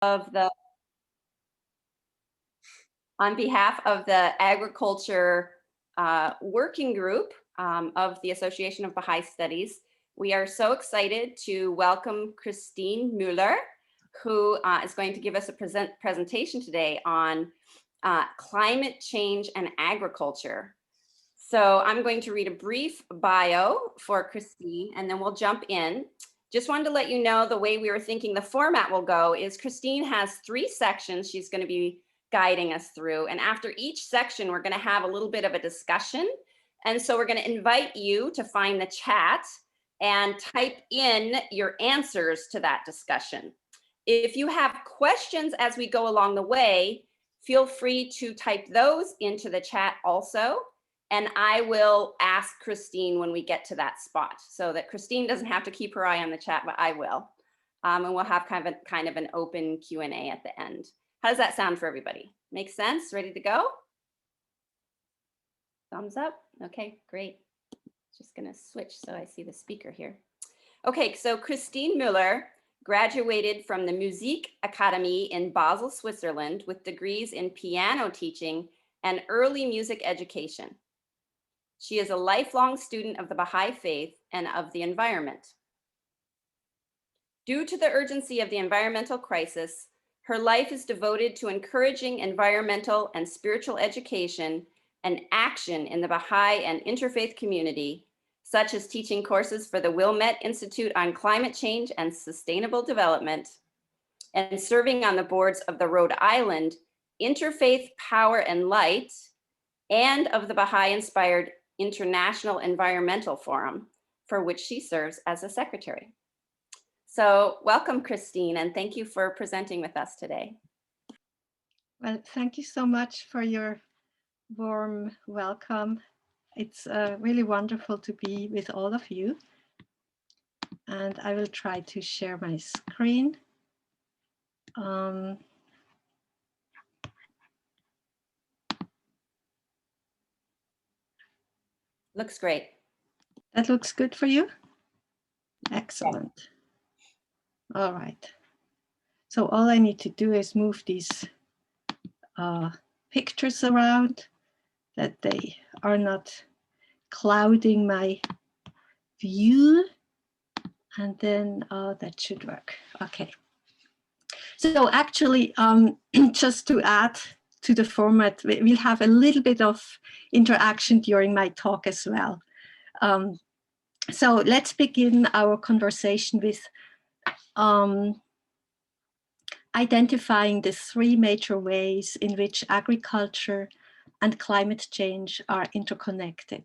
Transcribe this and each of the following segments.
of the on behalf of the Agriculture Working Group of the Association of Baha'i Studies, we are so excited to welcome Christine Muller, who is going to give us a presentation today on climate change and agriculture. So I'm going to read a brief bio for Christine, and then we'll jump in. Just wanted to let you know the way we were thinking the format will go is Christine has 3 sections she's going to be guiding us through. And after each section, we're going to have a little bit of a discussion. And so we're going to invite you to find the chat and type in your answers to that discussion. If you have questions as we go along the way, feel free to type those into the chat also. And I will ask Christine when we get to that spot so that Christine doesn't have to keep her eye on the chat, but I will. And we'll have kind of an open Q&A at the end. How does that sound for everybody? Make sense? Ready to go? Thumbs up? Okay, great. Just gonna switch so I see the speaker here. Okay, so Christine Muller graduated from the Musik Akademie in Basel, Switzerland with degrees in piano teaching and early music education. She is a lifelong student of the Baha'i Faith and of the environment. Due to the urgency of the environmental crisis, her life is devoted to encouraging environmental and spiritual education and action in the Baha'i and Interfaith community, such as teaching courses for the Wilmette Institute on climate change and sustainable development, and serving on the boards of the Rhode Island Interfaith Power and Light and of the Baha'i-inspired International Environmental Forum, for which she serves as a secretary. So welcome, Christine, and thank you for presenting with us today. Well, thank you so much for your warm welcome. It's really wonderful to be with all of you. And I will try to share my screen. Looks great. That looks good for you? Excellent. Yeah. All right. So all I need to do is move these pictures around that they are not clouding my view. And then that should work. Okay. So actually, just to add to the format, we'll have a little bit of interaction during my talk as well. So let's begin our conversation with identifying the 3 major ways in which agriculture and climate change are interconnected.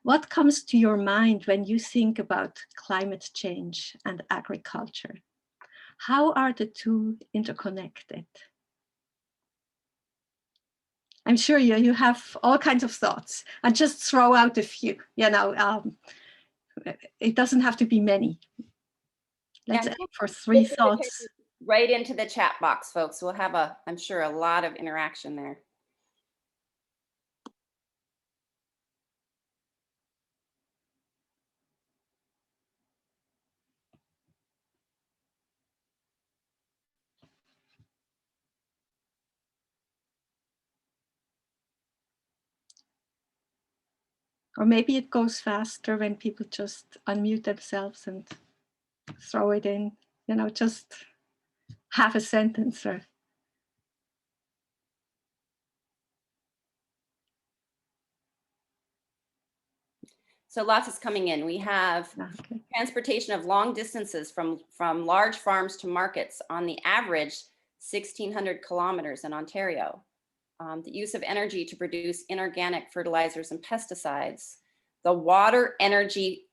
What comes to your mind when you think about climate change and agriculture? How are the 2 interconnected? I'm sure you have all kinds of thoughts. And just throw out a few, you know, it doesn't have to be many. Let's aim for 3 thoughts. Right into the chat box, folks. We'll have I'm sure, a lot of interaction there. Or maybe it goes faster when people just unmute themselves and throw it in, you know, just half a sentence or. So lots is coming in. We have transportation of long distances from large farms to markets, on the average 1,600 kilometers in Ontario. The use of energy to produce inorganic fertilizers and pesticides. The water, energy,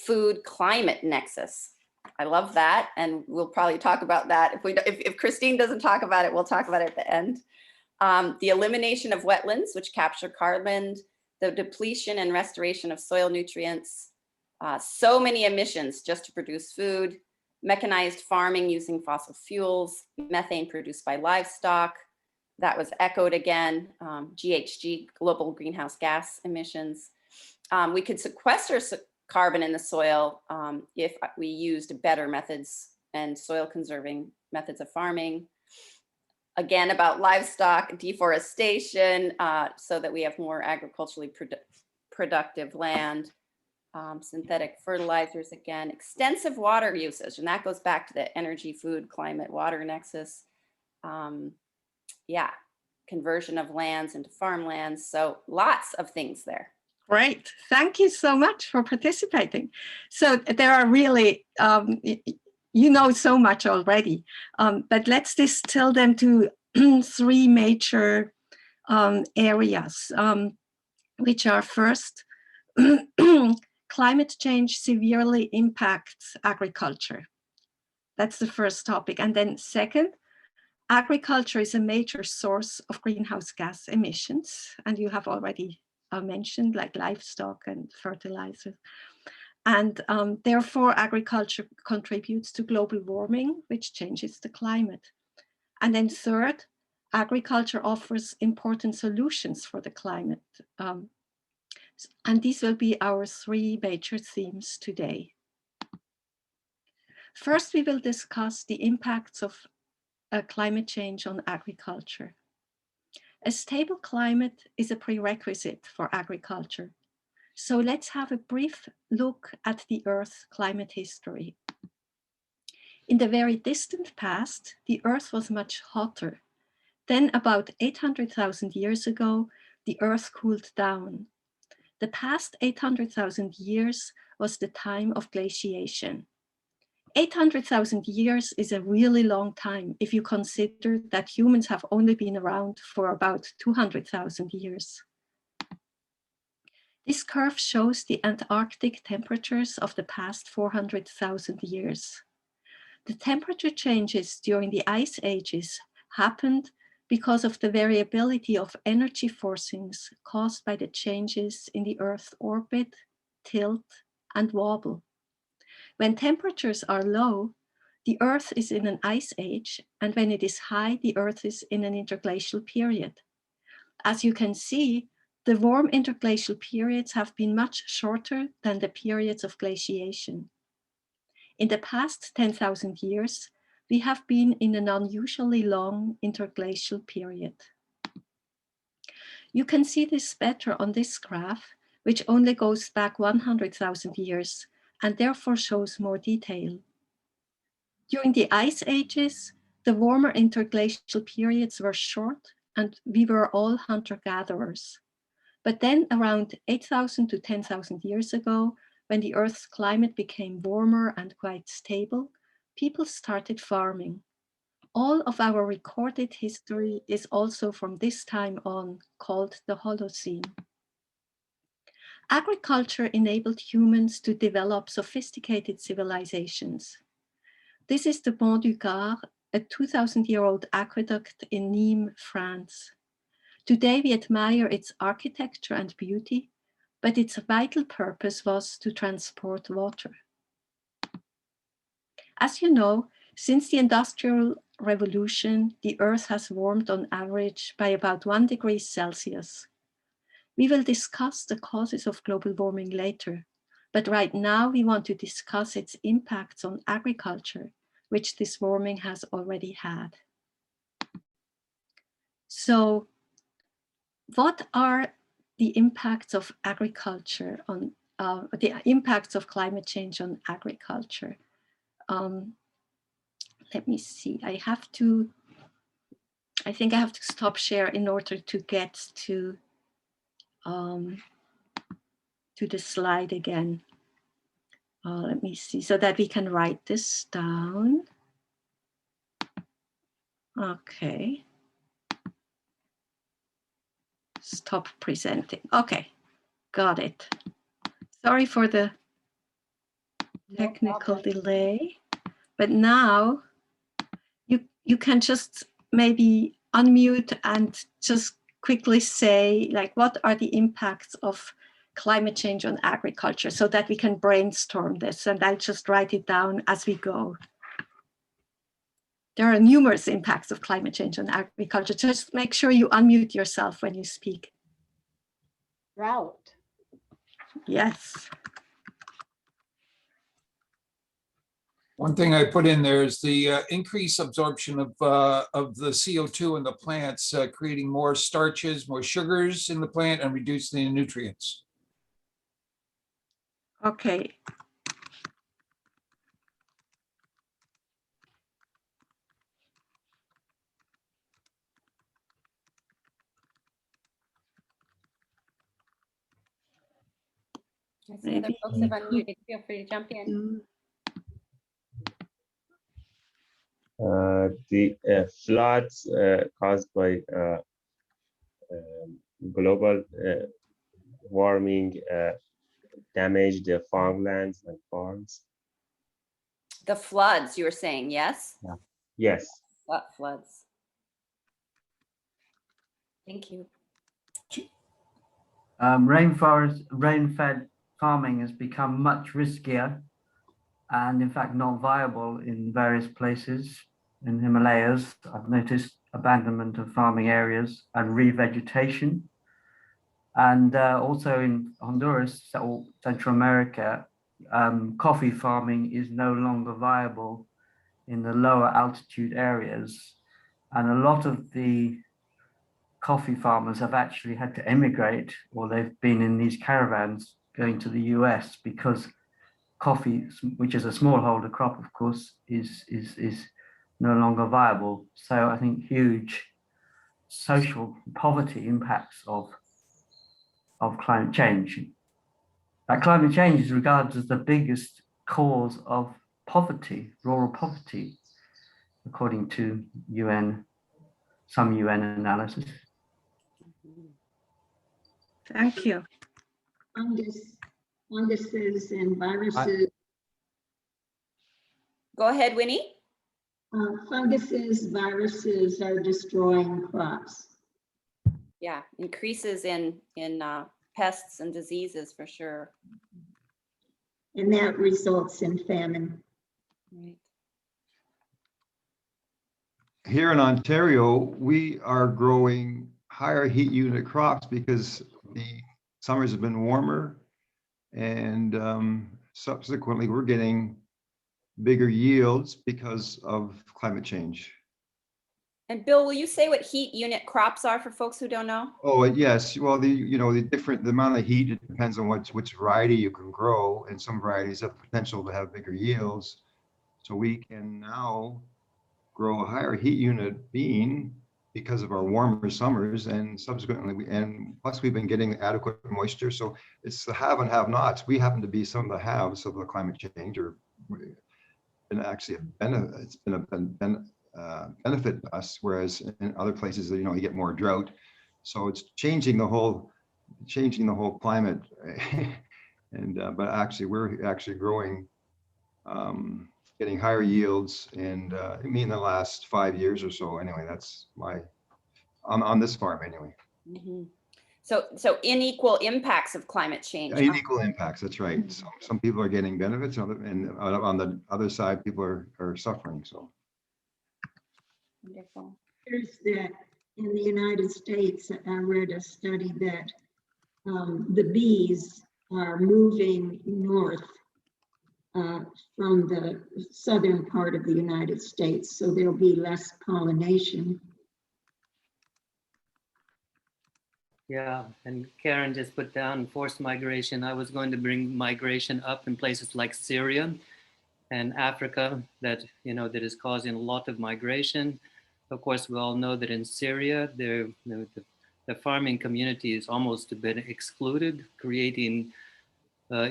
food, climate nexus. I love that, and we'll probably talk about that. If Christine doesn't talk about it, we'll talk about it at the end. The elimination of wetlands, which capture carbon, the depletion and restoration of soil nutrients, so many emissions just to produce food, mechanized farming using fossil fuels, methane produced by livestock, that was echoed again, GHG, global greenhouse gas emissions. We could sequester carbon in the soil if we used better methods and soil conserving methods of farming. Again, about livestock, deforestation, so that we have more agriculturally productive land. Synthetic fertilizers, again, extensive water usage, and that goes back to the energy, food, climate, water nexus. Yeah, conversion of lands into farmlands. So lots of things there. Great. Thank you so much for participating. So there are really, you know so much already, but let's distill them to three major areas, which are first, climate change severely impacts agriculture. That's the first topic. And then second, agriculture is a major source of greenhouse gas emissions. And you have already mentioned like livestock and fertilizers. And therefore, agriculture contributes to global warming, which changes the climate. And then third, agriculture offers important solutions for the climate. And these will be our three major themes today. First, we will discuss the impacts of climate change on agriculture. A stable climate is a prerequisite for agriculture. So let's have a brief look at the Earth's climate history. In the very distant past, the Earth was much hotter. Then about 800,000 years ago, the Earth cooled down. The past 800,000 years was the time of glaciation. 800,000 years is a really long time if you consider that humans have only been around for about 200,000 years. This curve shows the Antarctic temperatures of the past 400,000 years. The temperature changes during the ice ages happened because of the variability of energy forcings caused by the changes in the Earth's orbit, tilt, and wobble. When temperatures are low, the Earth is in an ice age, and when it is high, the Earth is in an interglacial period. As you can see, the warm interglacial periods have been much shorter than the periods of glaciation. In the past 10,000 years, we have been in an unusually long interglacial period. You can see this better on this graph, which only goes back 100,000 years and therefore shows more detail. During the ice ages, the warmer interglacial periods were short and we were all hunter-gatherers. But then around 8,000 to 10,000 years ago, when the Earth's climate became warmer and quite stable, people started farming. All of our recorded history is also from this time on called the Holocene. Agriculture enabled humans to develop sophisticated civilizations. This is the Pont du Gard, a 2,000-year-old aqueduct in Nîmes, France. Today we admire its architecture and beauty, but its vital purpose was to transport water. As you know, since the Industrial Revolution, the Earth has warmed on average by about 1 degree Celsius. We will discuss the causes of global warming later, but right now we want to discuss its impacts on agriculture, which this warming has already had. So, what are the impacts of agriculture on the impacts of climate change on agriculture? Let me see. I think I have to stop share in order to get to the slide again. Let me see, so that we can write this down. Okay. Stop presenting. Okay, got it. Sorry for the technical delay, but now you can just maybe unmute and just quickly say, like, what are the impacts of climate change on agriculture so that we can brainstorm this, and I'll just write it down as we go. There are numerous impacts of climate change on agriculture. Just make sure you unmute yourself when you speak. Drought. Yes. One thing I put in there is the increased absorption of the CO2 in the plants, creating more starches, more sugars in the plant, and reducing the nutrients. Okay. I see other Maybe folks have unmuted. Feel free to jump in. The floods caused by global warming damage the farmlands and farms. The floods, you were saying, yes? Yes. What floods? Thank you. Rain-fed farming has become much riskier and in fact not viable in various places. In Himalayas, I've noticed abandonment of farming areas and revegetation. And also in Honduras or Central America, coffee farming is no longer viable in the lower altitude areas. And a lot of the coffee farmers have actually had to emigrate, or they've been in these caravans going to the US because coffee, which is a smallholder crop, of course, is no longer viable. So I think huge social poverty impacts of climate change. That climate change is regarded as the biggest cause of poverty, rural poverty, according to some UN analysis. Thank you. Funguses and viruses. Go ahead, Winnie. Funguses, viruses are destroying crops. Yeah, increases in pests and diseases for sure. And that results in famine. Right. Here in Ontario, we are growing higher heat unit crops because the summers have been warmer, and subsequently we're getting bigger yields because of climate change. And Bill, will you say what heat unit crops are for folks who don't know? Oh, yes. Well, the amount of heat, it depends on which variety you can grow, and some varieties have potential to have bigger yields. So we can now grow a higher heat unit bean because of our warmer summers, and subsequently plus we've been getting adequate moisture. So it's the have and have nots. We happen to be some of the haves of the climate change, or been actually it's been a benefit to us, whereas in other places, you get more drought. So it's changing the whole climate. And but actually we're actually growing, getting higher yields, and I mean the last 5 years or so. Anyway, that's on this farm anyway. Mm-hmm. So unequal impacts of climate change. Unequal impacts, that's right. So some people are getting benefits, and on the other side, people are suffering. So Wonderful. Here's that in the United States, I read a study that the bees are moving north from the southern part of the United States, so there'll be less pollination. Yeah, and Karen just put down forced migration. I was going to bring migration up in places like Syria and Africa that is causing a lot of migration. Of course, we all know that in Syria, the farming community is almost been excluded, creating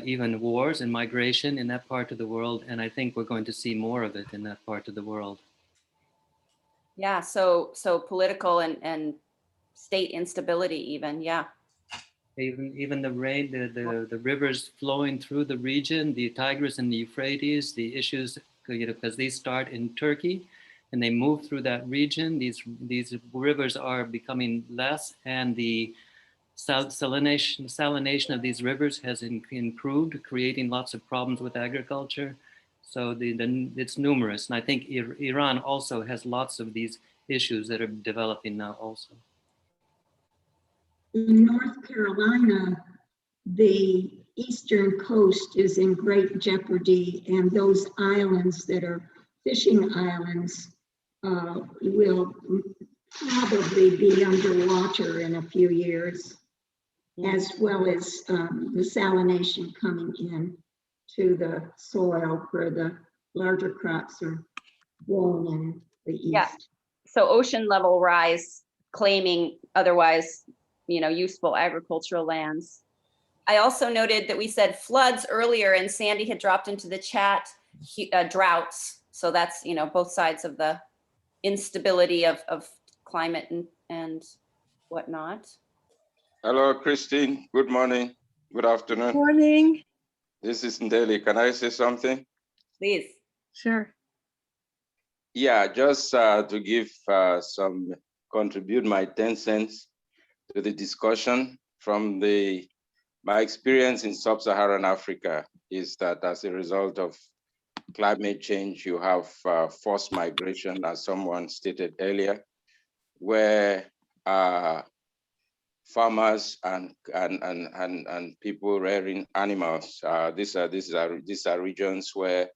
even wars and migration in that part of the world. And I think we're going to see more of it in that part of the world. Yeah, so political and state instability even, yeah. Even the rain, the rivers flowing through the region, the Tigris and the Euphrates, the issues, because they start in Turkey and they move through that region. These rivers are becoming less, and the salination of these rivers has improved, creating lots of problems with agriculture. So it's numerous, and I think Iran also has lots of these issues that are developing now also. In North Carolina, the eastern coast is in great jeopardy, and those islands that are fishing islands will probably be underwater in a few years, as well as the salination coming in to the soil where the larger crops are grown in the east. Yeah. So ocean level rise, claiming otherwise, useful agricultural lands. I also noted that we said floods earlier, and Sandy had dropped into the chat droughts. So that's, both sides of the instability of climate and whatnot. Hello, Christine. Good morning. Good afternoon. Morning. This is Ndeli. Can I say something? Please. Sure. Yeah, just to give contribute my 10 cents to the discussion from my experience in sub-Saharan Africa is that as a result of climate change, you have forced migration, as someone stated earlier, where farmers and people rearing animals. These are regions where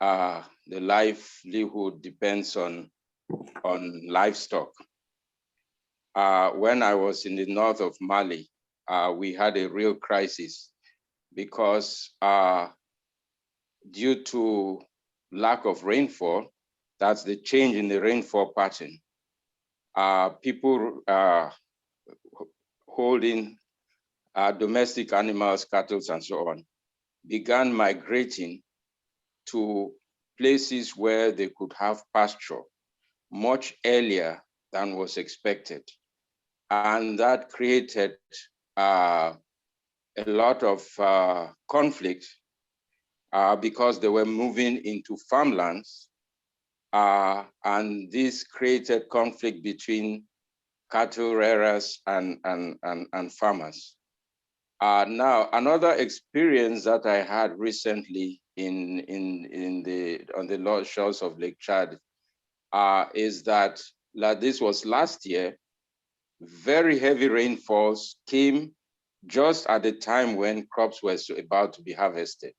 the livelihood depends on livestock. When I was in the north of Mali, we had a real crisis because due to lack of rainfall, that's the change in the rainfall pattern. People holding domestic animals, cattle, and so on, began migrating to places where they could have pasture much earlier than was expected. And that created a lot of conflict because they were moving into farmlands. And this created conflict between cattle rearers and farmers. Now, another experience that I had recently on the lower shores of Lake Chad is that this was last year. Very heavy rainfalls came just at the time when crops were about to be harvested.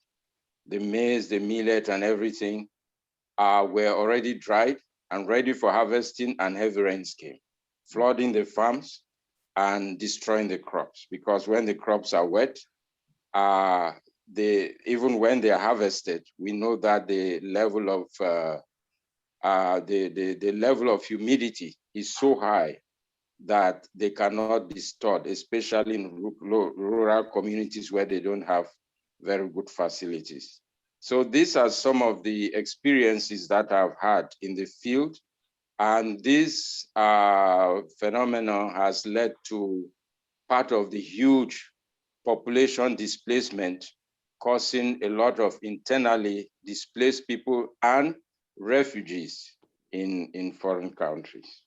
The maize, the millet, and everything were already dried and ready for harvesting, and heavy rains came, flooding the farms and destroying the crops. Because when the crops are wet, even when they are harvested, we know that the level of humidity is so high that they cannot be stored, especially in rural communities where they don't have very good facilities. So these are some of the experiences that I've had in the field. And this phenomenon has led to part of the huge population displacement, causing a lot of internally displaced people and refugees in foreign countries.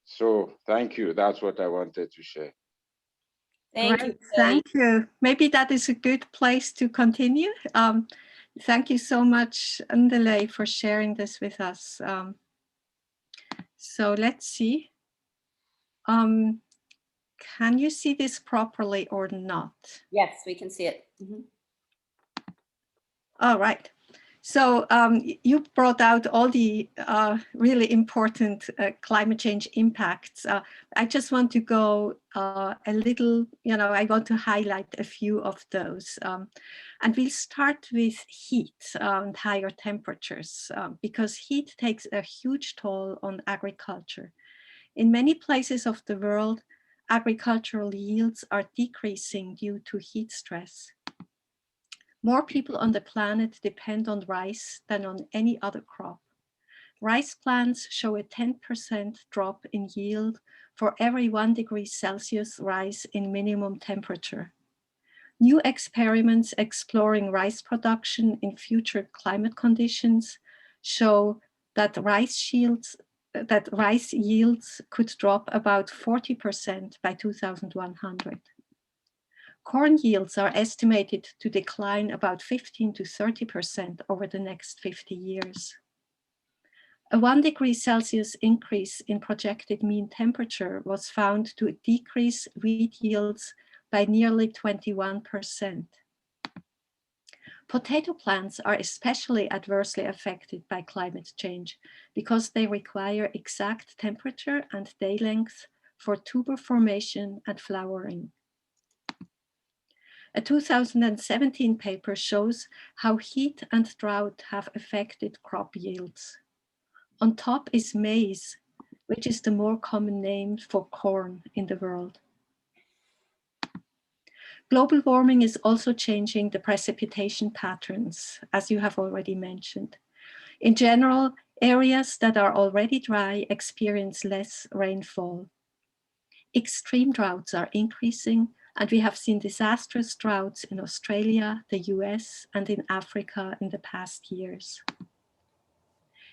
So thank you. That's what I wanted to share. Thank Great, you. thank you. Maybe that is a good place to continue. Thank you so much, Ndele, for sharing this with us. So let's see. Can you see this properly or not? Yes, we can see it. Mm-hmm. All right. So you brought out all the really important climate change impacts. I just want to go a little, I want to highlight a few of those. And we'll start with heat and higher temperatures because heat takes a huge toll on agriculture. In many places of the world, agricultural yields are decreasing due to heat stress. More people on the planet depend on rice than on any other crop. Rice plants show a 10% drop in yield for every 1 degree Celsius rise in minimum temperature. New experiments exploring rice production in future climate conditions show that rice yields could drop about 40% by 2100. Corn yields are estimated to decline about 15 to 30% over the next 50 years. A 1 degree Celsius increase in projected mean temperature was found to decrease wheat yields by nearly 21%. Potato plants are especially adversely affected by climate change because they require exact temperature and day length for tuber formation and flowering. A 2017 paper shows how heat and drought have affected crop yields. On top is maize, which is the more common name for corn in the world. Global warming is also changing the precipitation patterns, as you have already mentioned. In general, areas that are already dry experience less rainfall. Extreme droughts are increasing, and we have seen disastrous droughts in Australia, the US, and in Africa in the past years.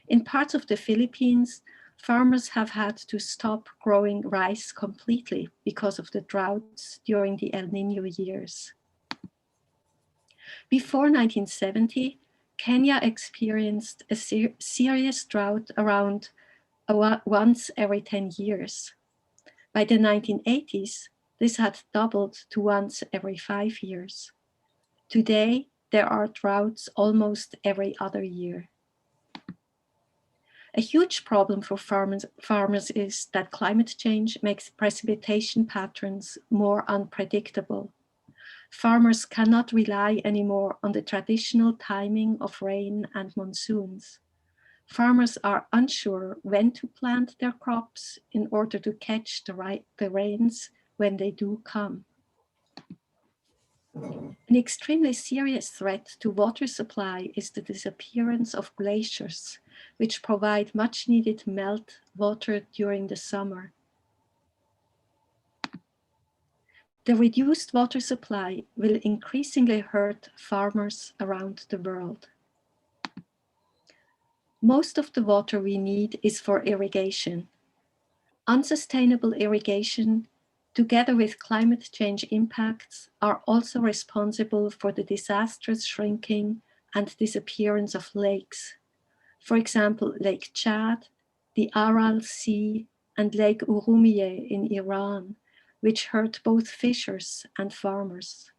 In parts of the Philippines, farmers have had to stop growing rice completely because of the droughts during the El Niño years. Before 1970, Kenya experienced a serious drought around once every 10 years. By the 1980s, this had doubled to once every 5 years. Today, there are droughts almost every other year. A huge problem for farmers is that climate change makes precipitation patterns more unpredictable. Farmers cannot rely anymore on the traditional timing of rain and monsoons. Farmers are unsure when to plant their crops in order to catch the rains when they do come. An extremely serious threat to water supply is the disappearance of glaciers, which provide much needed melt water during the summer. The reduced water supply will increasingly hurt farmers around the world. Most of the water we need is for irrigation. Unsustainable irrigation, together with climate change impacts, are also responsible for the disastrous shrinking and disappearance of lakes. For example, Lake Chad, the Aral Sea, and Lake Urumie in Iran, which hurt both fishers and farmers.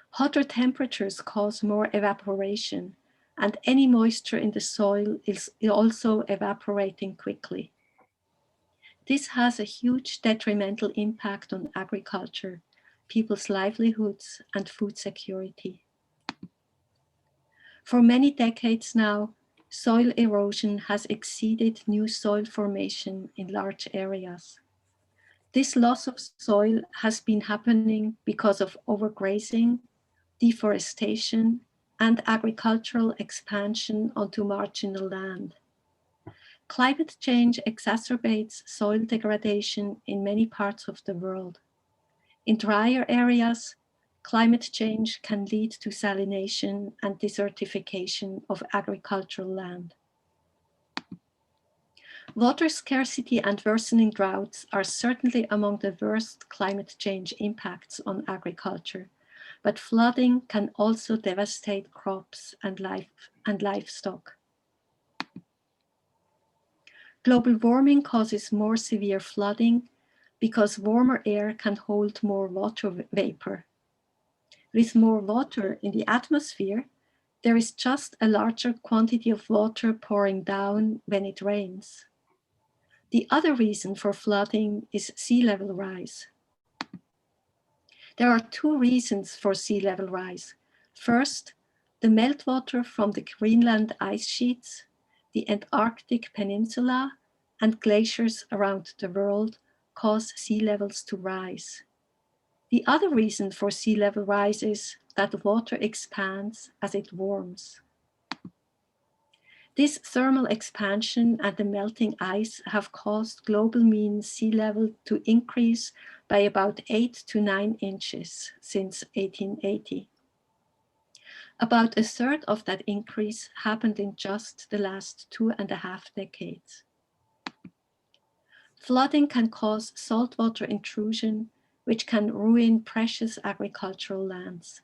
Hotter temperatures cause more evaporation, and any moisture in the soil is also evaporating quickly. This has a huge detrimental impact on agriculture, people's livelihoods, and food security. For many decades now, soil erosion has exceeded new soil formation in large areas. This loss of soil has been happening because of overgrazing, deforestation, and agricultural expansion onto marginal land. Climate change exacerbates soil degradation in many parts of the world. In drier areas, climate change can lead to salination and desertification of agricultural land. Water scarcity and worsening droughts are certainly among the worst climate change impacts on agriculture, but flooding can also devastate crops and livestock. Global warming causes more severe flooding because warmer air can hold more water vapor. With more water in the atmosphere, there is just a larger quantity of water pouring down when it rains. The other reason for flooding is sea level rise. There are two reasons for sea level rise. First, the meltwater from the Greenland ice sheets, the Antarctic Peninsula, and glaciers around the world cause sea levels to rise. The other reason for sea level rise is that water expands as it warms. This thermal expansion and the melting ice have caused global mean sea level to increase by about 8 to 9 inches since 1880. About a third of that increase happened in just the last 2.5 decades. Flooding can cause saltwater intrusion, which can ruin precious agricultural lands.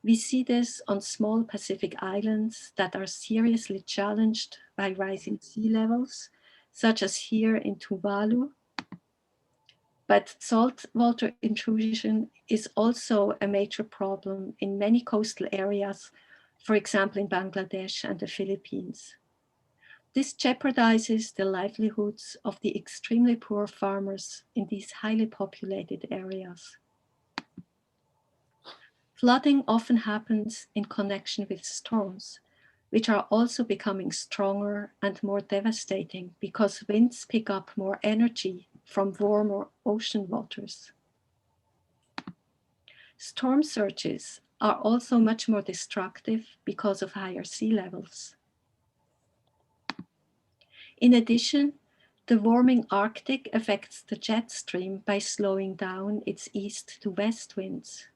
We see this on small Pacific islands that are seriously challenged by rising sea levels, such as here in Tuvalu, But saltwater intrusion is also a major problem in many coastal areas, for example, in Bangladesh and the Philippines. This jeopardizes the livelihoods of the extremely poor farmers in these highly populated areas. Flooding often happens in connection with storms, which are also becoming stronger and more devastating because winds pick up more energy from warmer ocean waters. Storm surges are also much more destructive because of higher sea levels. In addition, the warming Arctic affects the jet stream by slowing down its east to west winds.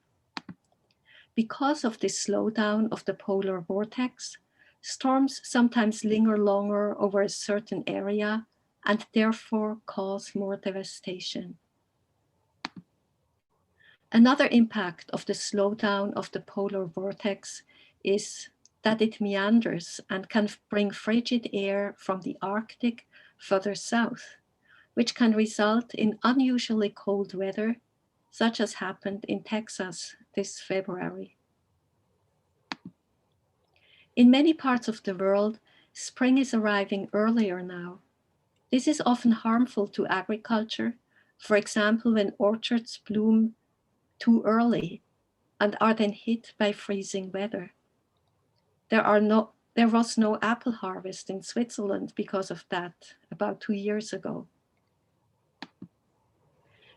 Because of this slowdown of the polar vortex, storms sometimes linger longer over a certain area and therefore cause more devastation. Another impact of the slowdown of the polar vortex is that it meanders and can bring frigid air from the Arctic further south, which can result in unusually cold weather, such as happened in Texas this February. In many parts of the world, spring is arriving earlier now. This is often harmful to agriculture, for example, when orchards bloom too early and are then hit by freezing weather. There was no apple harvest in Switzerland because of that about 2 years ago.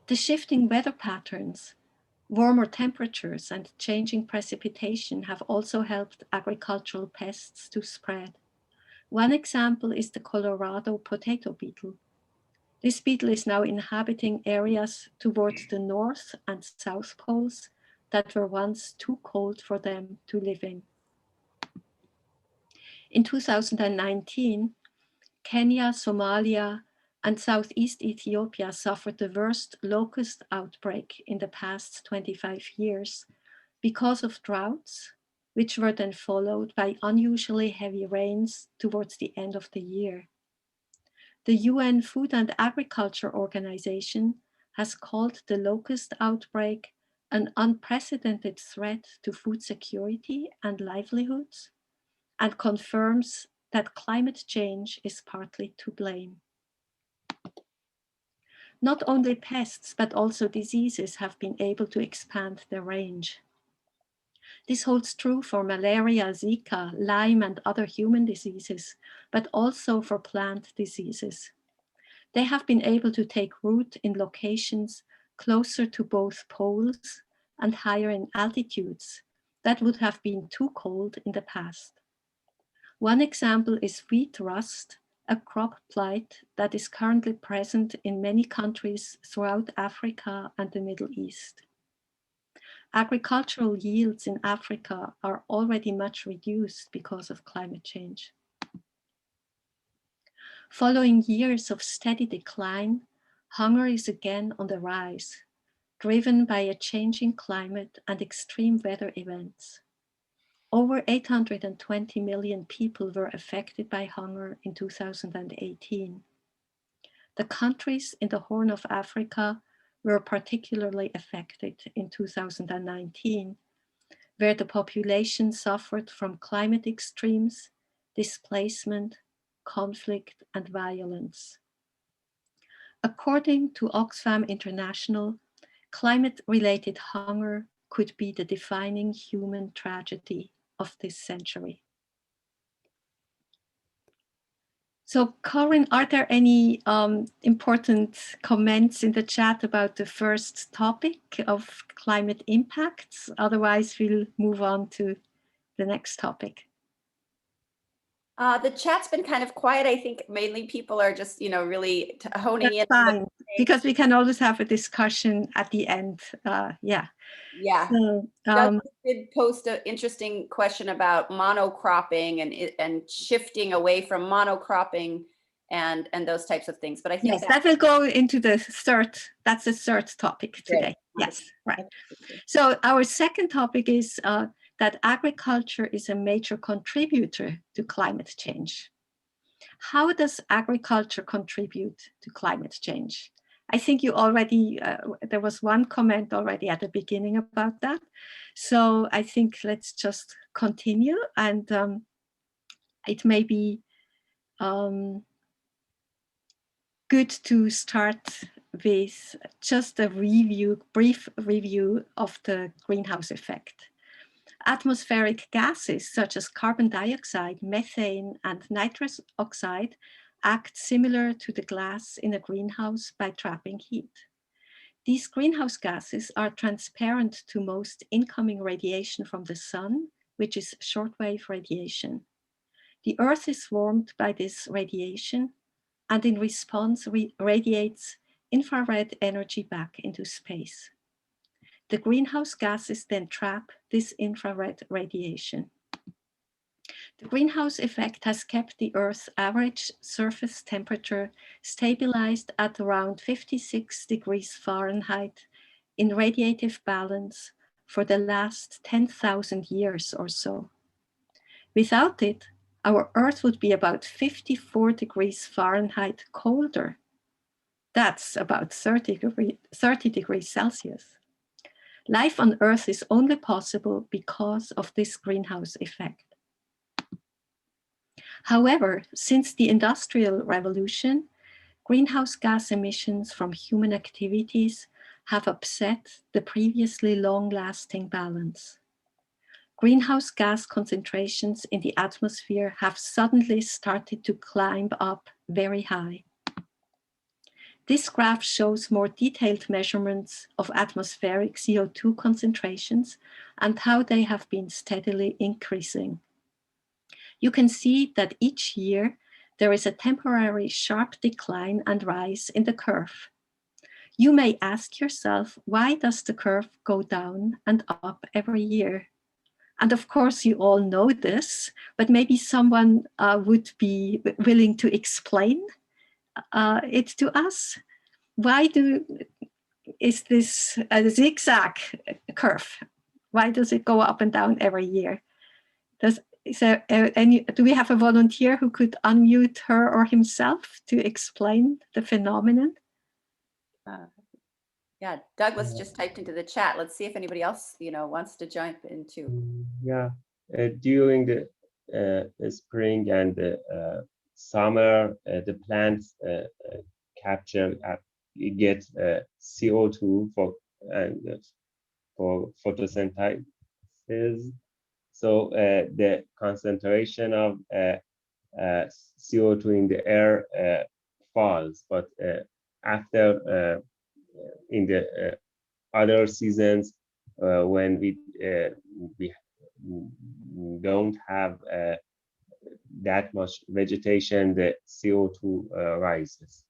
The shifting weather patterns, warmer temperatures, and changing precipitation have also helped agricultural pests to spread. One example is the Colorado potato beetle. This beetle is now inhabiting areas towards the north and south poles that were once too cold for them to live in. In 2019, Kenya, Somalia, and Southeast Ethiopia suffered the worst locust outbreak in the past 25 years because of droughts, which were then followed by unusually heavy rains towards the end of the year. The UN Food and Agriculture Organization has called the locust outbreak an unprecedented threat to food security and livelihoods, and confirms that climate change is partly to blame. Not only pests, but also diseases have been able to expand their range. This holds true for malaria, Zika, Lyme, and other human diseases, but also for plant diseases. They have been able to take root in locations closer to both poles and higher in altitudes that would have been too cold in the past. One example is wheat rust, a crop blight that is currently present in many countries throughout Africa and the Middle East. Agricultural yields in Africa are already much reduced because of climate change. Following years of steady decline, hunger is again on the rise, driven by a changing climate and extreme weather events. Over 820 million people were affected by hunger in 2018. The countries in the Horn of Africa were particularly affected in 2019, where the population suffered from climate extremes, displacement, conflict, and violence. According to Oxfam International, climate-related hunger could be the defining human tragedy of this century. So, Corinne, are there any important comments in the chat about the first topic of climate impacts? Otherwise, we'll move on to the next topic. The chat's been kind of quiet. I think mainly people are just, really honing in. That's fine, because we can always have a discussion at the end. Yeah. So, Doug did post an interesting question about monocropping and shifting away from monocropping and those types of things. But I think yes, that will go into the third. That's the third topic today. Yes, right. So our second topic is that agriculture is a major contributor to climate change. How does agriculture contribute to climate change? I think you already, there was one comment already at the beginning about that. So I think let's just continue, and it may be good to start with just a brief review of the greenhouse effect. Atmospheric gases such as carbon dioxide, methane, and nitrous oxide act similar to the glass in a greenhouse by trapping heat. These greenhouse gases are transparent to most incoming radiation from the sun, which is shortwave radiation. The Earth is warmed by this radiation and in response radiates infrared energy back into space. The greenhouse gases then trap this infrared radiation. The greenhouse effect has kept the Earth's average surface temperature stabilized at around 56 degrees Fahrenheit in radiative balance for the last 10,000 years or so. Without it, our Earth would be about 54 degrees Fahrenheit colder. That's about 30 degrees Celsius. Life on Earth is only possible because of this greenhouse effect. However, since the Industrial Revolution, greenhouse gas emissions from human activities have upset the previously long-lasting balance. Greenhouse gas concentrations in the atmosphere have suddenly started to climb up very high. This graph shows more detailed measurements of atmospheric CO2 concentrations and how they have been steadily increasing. You can see that each year there is a temporary sharp decline and rise in the curve. You may ask yourself, why does the curve go down and up every year? And of course, you all know this, but maybe someone would be willing to explain it to us. Why is this a zigzag curve? Why does it go up and down every year? Do we have a volunteer who could unmute her or himself to explain the phenomenon? Yeah, Douglas just typed into the chat. Let's see if anybody else, wants to jump in too. Yeah, during the spring and the summer, the plants capture, get CO2 for photosynthesis. So the concentration of CO2 in the air falls, but after in the other seasons, when we don't have that much vegetation, the CO2 rises.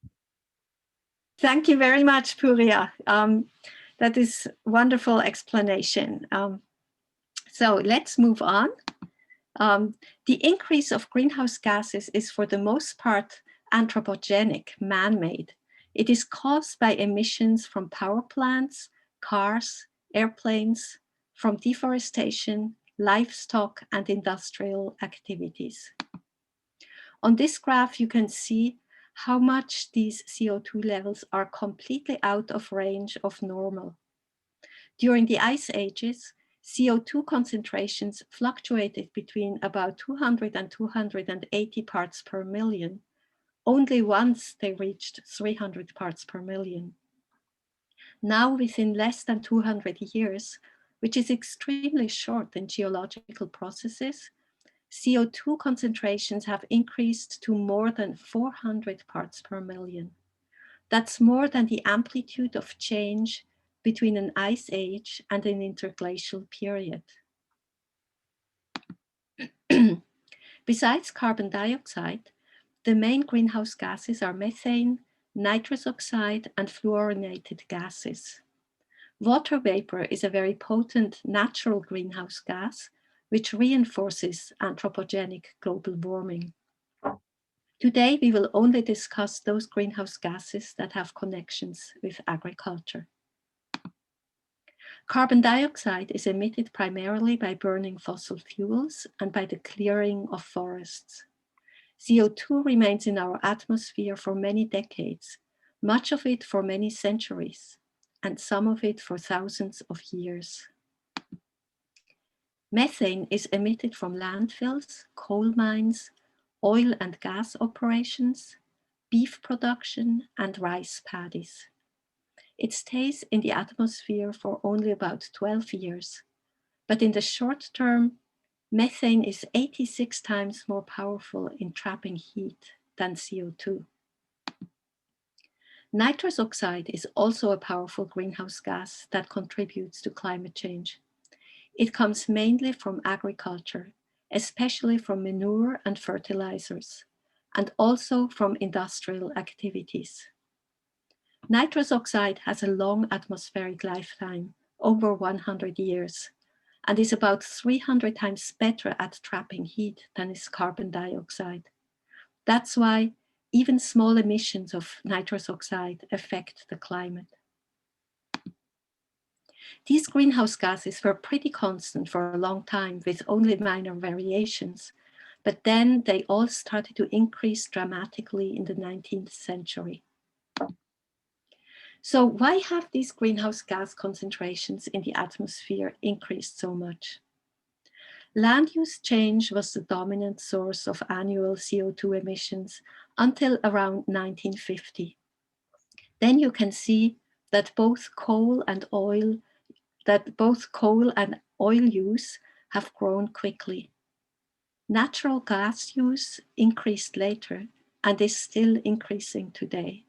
Thank you very much, Puria. That is wonderful explanation. So let's move on. The increase of greenhouse gases is for the most part anthropogenic, man-made. It is caused by emissions from power plants, cars, airplanes, from deforestation, livestock, and industrial activities. On this graph, you can see how much these CO2 levels are completely out of range of normal. During the ice ages, CO2 concentrations fluctuated between about 200 and 280 parts per million. Only once they reached 300 parts per million. Now, within less than 200 years, which is extremely short in geological processes, CO2 concentrations have increased to more than 400 parts per million. That's more than the amplitude of change between an ice age and an interglacial period. Besides carbon dioxide, the main greenhouse gases are methane, nitrous oxide, and fluorinated gases. Water vapor is a very potent natural greenhouse gas, which reinforces anthropogenic global warming. Today, we will only discuss those greenhouse gases that have connections with agriculture. Carbon dioxide is emitted primarily by burning fossil fuels and by the clearing of forests. CO2 remains in our atmosphere for many decades, much of it for many centuries, and some of it for thousands of years. Methane is emitted from landfills, coal mines, oil and gas operations, beef production, and rice paddies. It stays in the atmosphere for only about 12 years, but in the short term, methane is 86 times more powerful in trapping heat than CO2. Nitrous oxide is also a powerful greenhouse gas that contributes to climate change. It comes mainly from agriculture, especially from manure and fertilizers, and also from industrial activities. Nitrous oxide has a long atmospheric lifetime, over 100 years, and is about 300 times better at trapping heat than is carbon dioxide. That's why even small emissions of nitrous oxide affect the climate. These greenhouse gases were pretty constant for a long time with only minor variations, but then they all started to increase dramatically in the 19th century. So why have these greenhouse gas concentrations in the atmosphere increased so much? Land use change was the dominant source of annual CO2 emissions until around 1950. Then you can see that both coal and oil use have grown quickly. Natural gas use increased later and is still increasing today.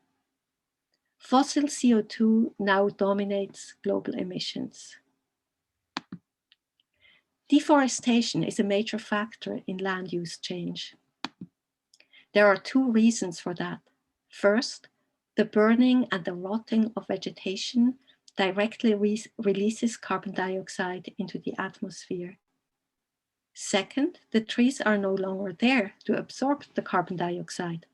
Fossil CO2 now dominates global emissions. Deforestation is a major factor in land use change. There are two reasons for that. First, the burning and the rotting of vegetation directly releases carbon dioxide into the atmosphere. Second, the trees are no longer there to absorb the carbon dioxide.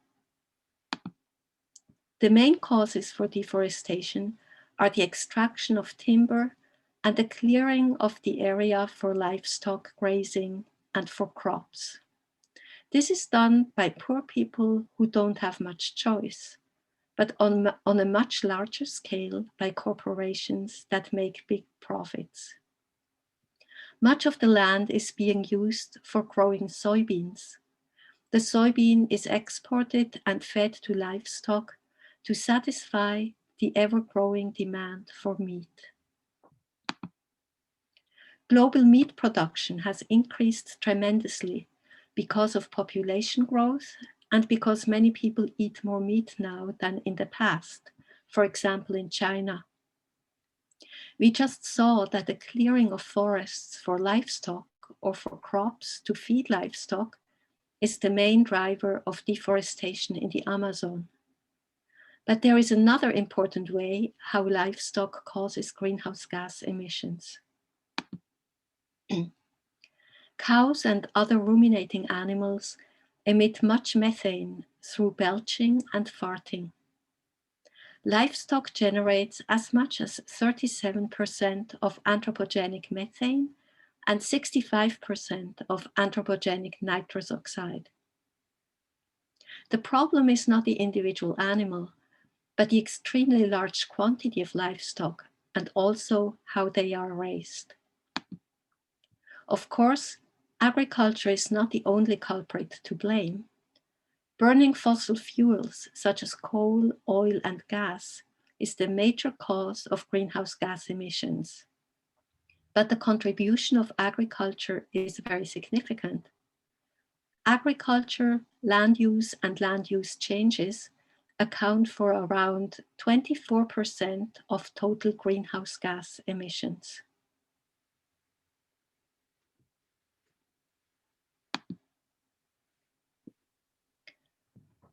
The main causes for deforestation are the extraction of timber and the clearing of the area for livestock grazing and for crops. This is done by poor people who don't have much choice, but on a much larger scale by corporations that make big profits. Much of the land is being used for growing soybeans. The soybean is exported and fed to livestock to satisfy the ever-growing demand for meat. Global meat production has increased tremendously because of population growth and because many people eat more meat now than in the past, for example, in China. We just saw that the clearing of forests for livestock or for crops to feed livestock is the main driver of deforestation in the Amazon. But there is another important way how livestock causes greenhouse gas emissions. Cows and other ruminating animals emit much methane through belching and farting. Livestock generates as much as 37% of anthropogenic methane and 65% of anthropogenic nitrous oxide. The problem is not the individual animal, but the extremely large quantity of livestock and also how they are raised. Of course, agriculture is not the only culprit to blame. Burning fossil fuels such as coal, oil, and gas is the major cause of greenhouse gas emissions. But the contribution of agriculture is very significant. Agriculture, land use, and land use changes account for around 24% of total greenhouse gas emissions.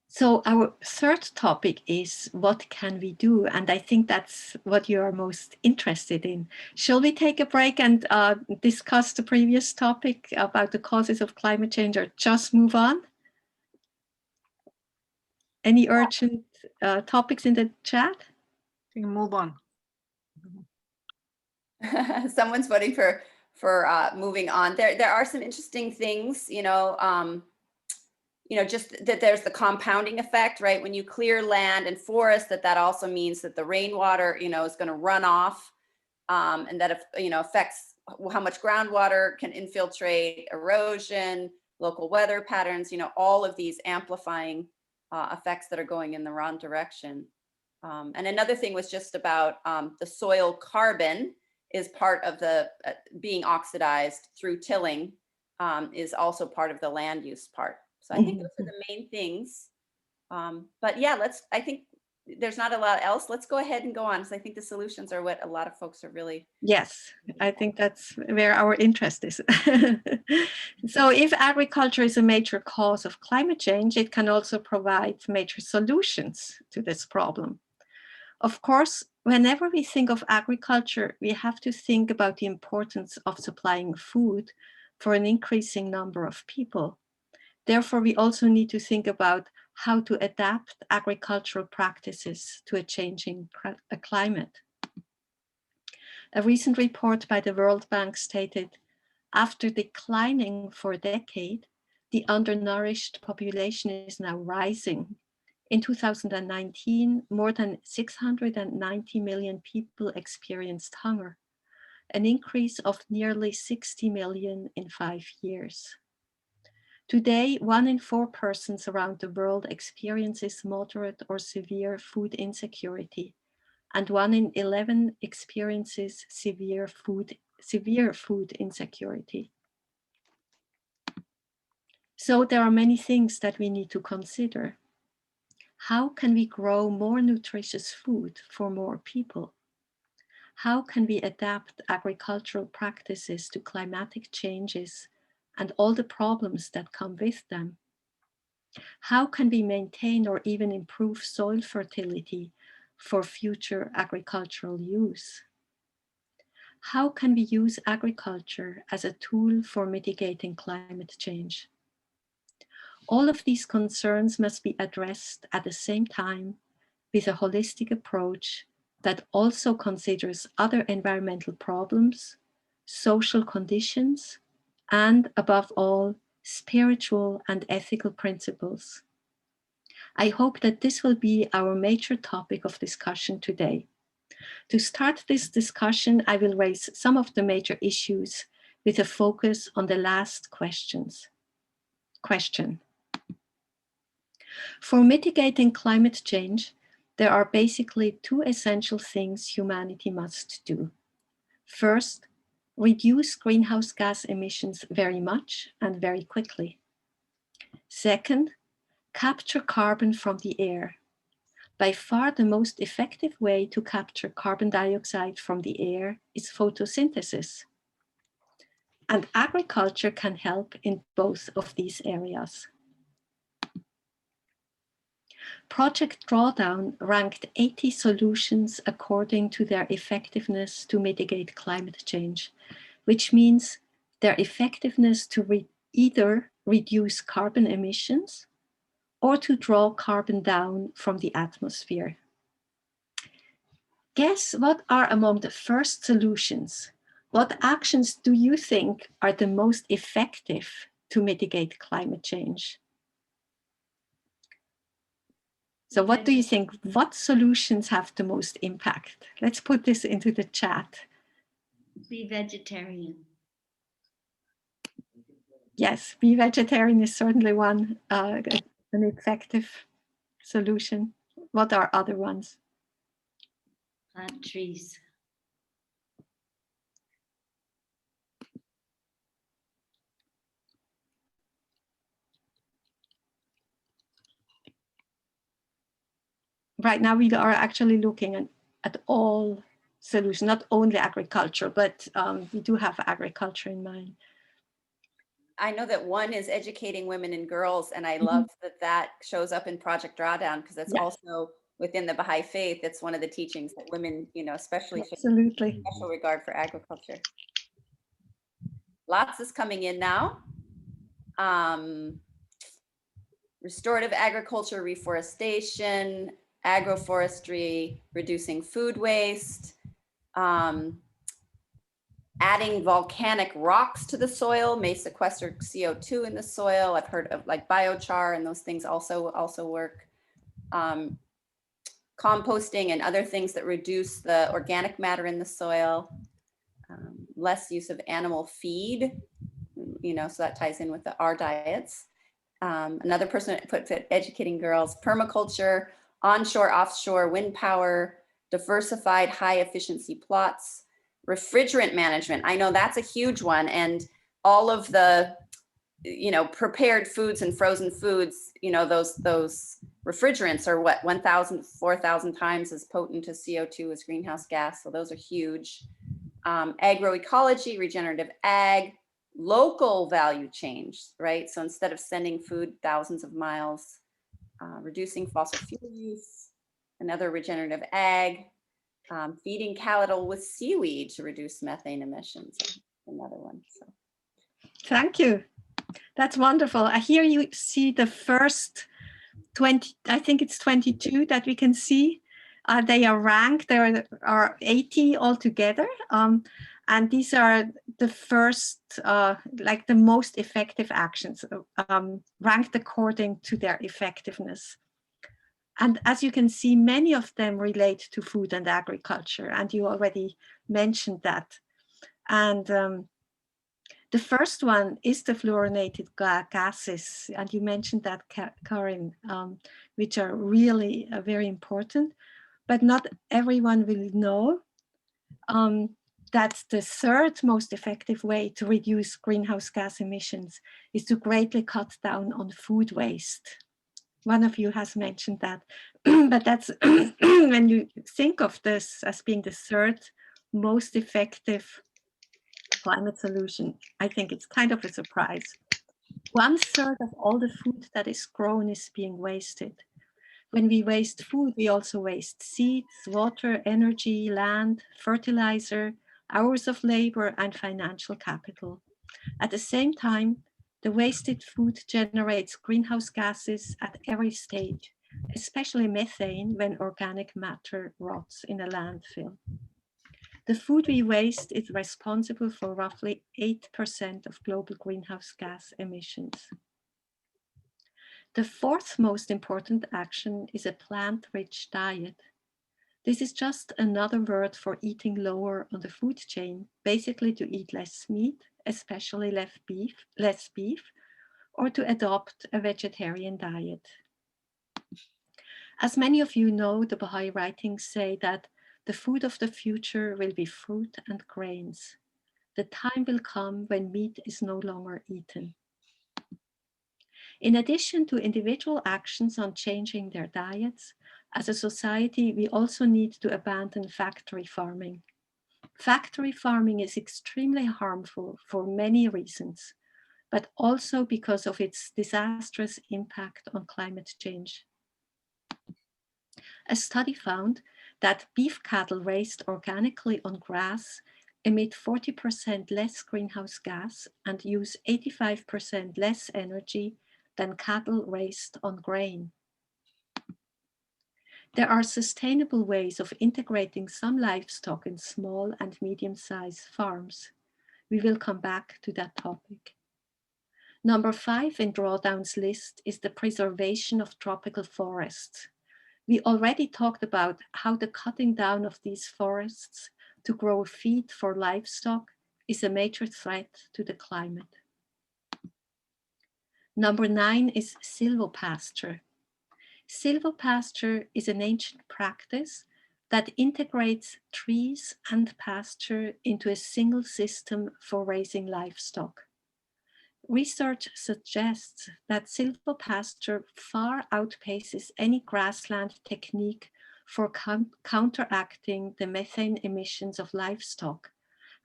So our third topic is what can we do? And I think that's what you are most interested in. Shall we take a break and discuss the previous topic about the causes of climate change, or just move on? Any urgent topics in the chat? We can move on. Someone's voting for moving on. There are some interesting things, just that there's the compounding effect, right? When you clear land and forest, that also means that the rainwater, is going to run off, and that, affects how much groundwater can infiltrate, erosion, local weather patterns, all of these amplifying effects that are going in the wrong direction. And another thing was just about the soil carbon is part of the being oxidized through tilling, is also part of the land use part. So I think those are the main things. But yeah, I think there's not a lot else. Let's go ahead and go on, because I think the solutions are what a lot of folks are really. Yes, I think that's where our interest is. So if agriculture is a major cause of climate change, it can also provide major solutions to this problem. Of course, whenever we think of agriculture, we have to think about the importance of supplying food for an increasing number of people. Therefore, we also need to think about how to adapt agricultural practices to a changing climate. A recent report by the World Bank stated, after declining for a decade, the undernourished population is now rising. In 2019, more than 690 million people experienced hunger, an increase of nearly 60 million in 5 years. Today, 1 in 4 persons around the world experiences moderate or severe food insecurity, and 1 in 11 experiences severe food insecurity. So there are many things that we need to consider. How can we grow more nutritious food for more people? How can we adapt agricultural practices to climatic changes and all the problems that come with them? How can we maintain or even improve soil fertility for future agricultural use? How can we use agriculture as a tool for mitigating climate change? All of these concerns must be addressed at the same time with a holistic approach that also considers other environmental problems, social conditions, and above all, spiritual and ethical principles. I hope that this will be our major topic of discussion today. To start this discussion, I will raise some of the major issues with a focus on the last question. For mitigating climate change, there are basically 2 essential things humanity must do. First, reduce greenhouse gas emissions very much and very quickly. Second, capture carbon from the air. By far the most effective way to capture carbon dioxide from the air is photosynthesis. And agriculture can help in both of these areas. Project Drawdown ranked 80 solutions according to their effectiveness to mitigate climate change, which means their effectiveness to either reduce carbon emissions or to draw carbon down from the atmosphere. Guess what are among the first solutions? What actions do you think are the most effective to mitigate climate change? So what do you think? What solutions have the most impact? Let's put this into the chat. Be vegetarian. Yes, be vegetarian is certainly one, an effective solution. What are other ones? Plant trees. Right now we are actually looking at all solutions, not only agriculture, but we do have agriculture in mind. I know that one is educating women and girls, and I love that shows up in Project Drawdown, because that's also within the Baha'i Faith. It's one of the teachings that women, especially should have special regard for agriculture. Lots is coming in now. Restorative agriculture, reforestation, agroforestry, reducing food waste, Adding volcanic rocks to the soil may sequester CO2 in the soil. I've heard of like biochar, and those things also work. Composting and other things that reduce the organic matter in the soil. Less use of animal feed, so that ties in with our diets. Another person put educating girls, permaculture, onshore, offshore, wind power, diversified high efficiency plots, refrigerant management. I know that's a huge one. And all of the, prepared foods and frozen foods, those refrigerants are what, 1,000, 4,000 times as potent as CO2 as greenhouse gas. So those are huge. Agroecology, regenerative ag, local value change, right? So instead of sending food thousands of miles, reducing fossil fuel use, another regenerative ag, feeding cattle with seaweed to reduce methane emissions, another one. So. Thank you. That's wonderful. I hear you see the first 20, I think it's 22 that we can see. They are ranked, there are 80 altogether. And these are the first, like the most effective actions, ranked according to their effectiveness. And as you can see, many of them relate to food and agriculture, and you already mentioned that. And the first one is the fluorinated gases, and you mentioned that, Karin, which are really very important, but not everyone will know that the third most effective way to reduce greenhouse gas emissions is to greatly cut down on food waste. One of you has mentioned that, but that's when you think of this as being the third most effective climate solution, I think it's kind of a surprise. 1/3 of all the food that is grown is being wasted. When we waste food, we also waste seeds, water, energy, land, fertilizer, hours of labor, and financial capital. At the same time, the wasted food generates greenhouse gases at every stage, especially methane when organic matter rots in a landfill. The food we waste is responsible for roughly 8% of global greenhouse gas emissions. The fourth most important action is a plant-rich diet. This is just another word for eating lower on the food chain, basically to eat less meat, especially less beef, or to adopt a vegetarian diet. As many of you know, the Baha'i writings say that the food of the future will be fruit and grains. The time will come when meat is no longer eaten. In addition to individual actions on changing their diets, as a society, we also need to abandon factory farming. Factory farming is extremely harmful for many reasons, but also because of its disastrous impact on climate change. A study found that beef cattle raised organically on grass emit 40% less greenhouse gas and use 85% less energy than cattle raised on grain. There are sustainable ways of integrating some livestock in small and medium-sized farms. We will come back to that topic. Number 5 in Drawdown's list is the preservation of tropical forests. We already talked about how the cutting down of these forests to grow feed for livestock is a major threat to the climate. Number 9 is silvopasture. Silvopasture is an ancient practice that integrates trees and pasture into a single system for raising livestock. Research suggests that silvopasture far outpaces any grassland technique for counteracting the methane emissions of livestock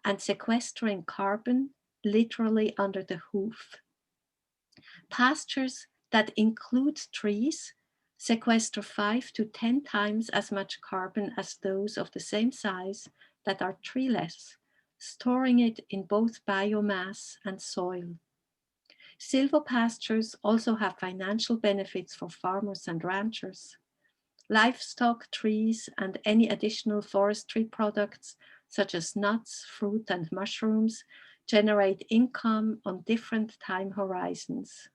and sequestering carbon literally under the hoof. Pastures that include trees sequester 5 to 10 times as much carbon as those of the same size that are treeless, storing it in both biomass and soil. Silvopastures also have financial benefits for farmers and ranchers. Livestock, trees, and any additional forestry products such as nuts, fruit, and mushrooms, generate income on different time horizons.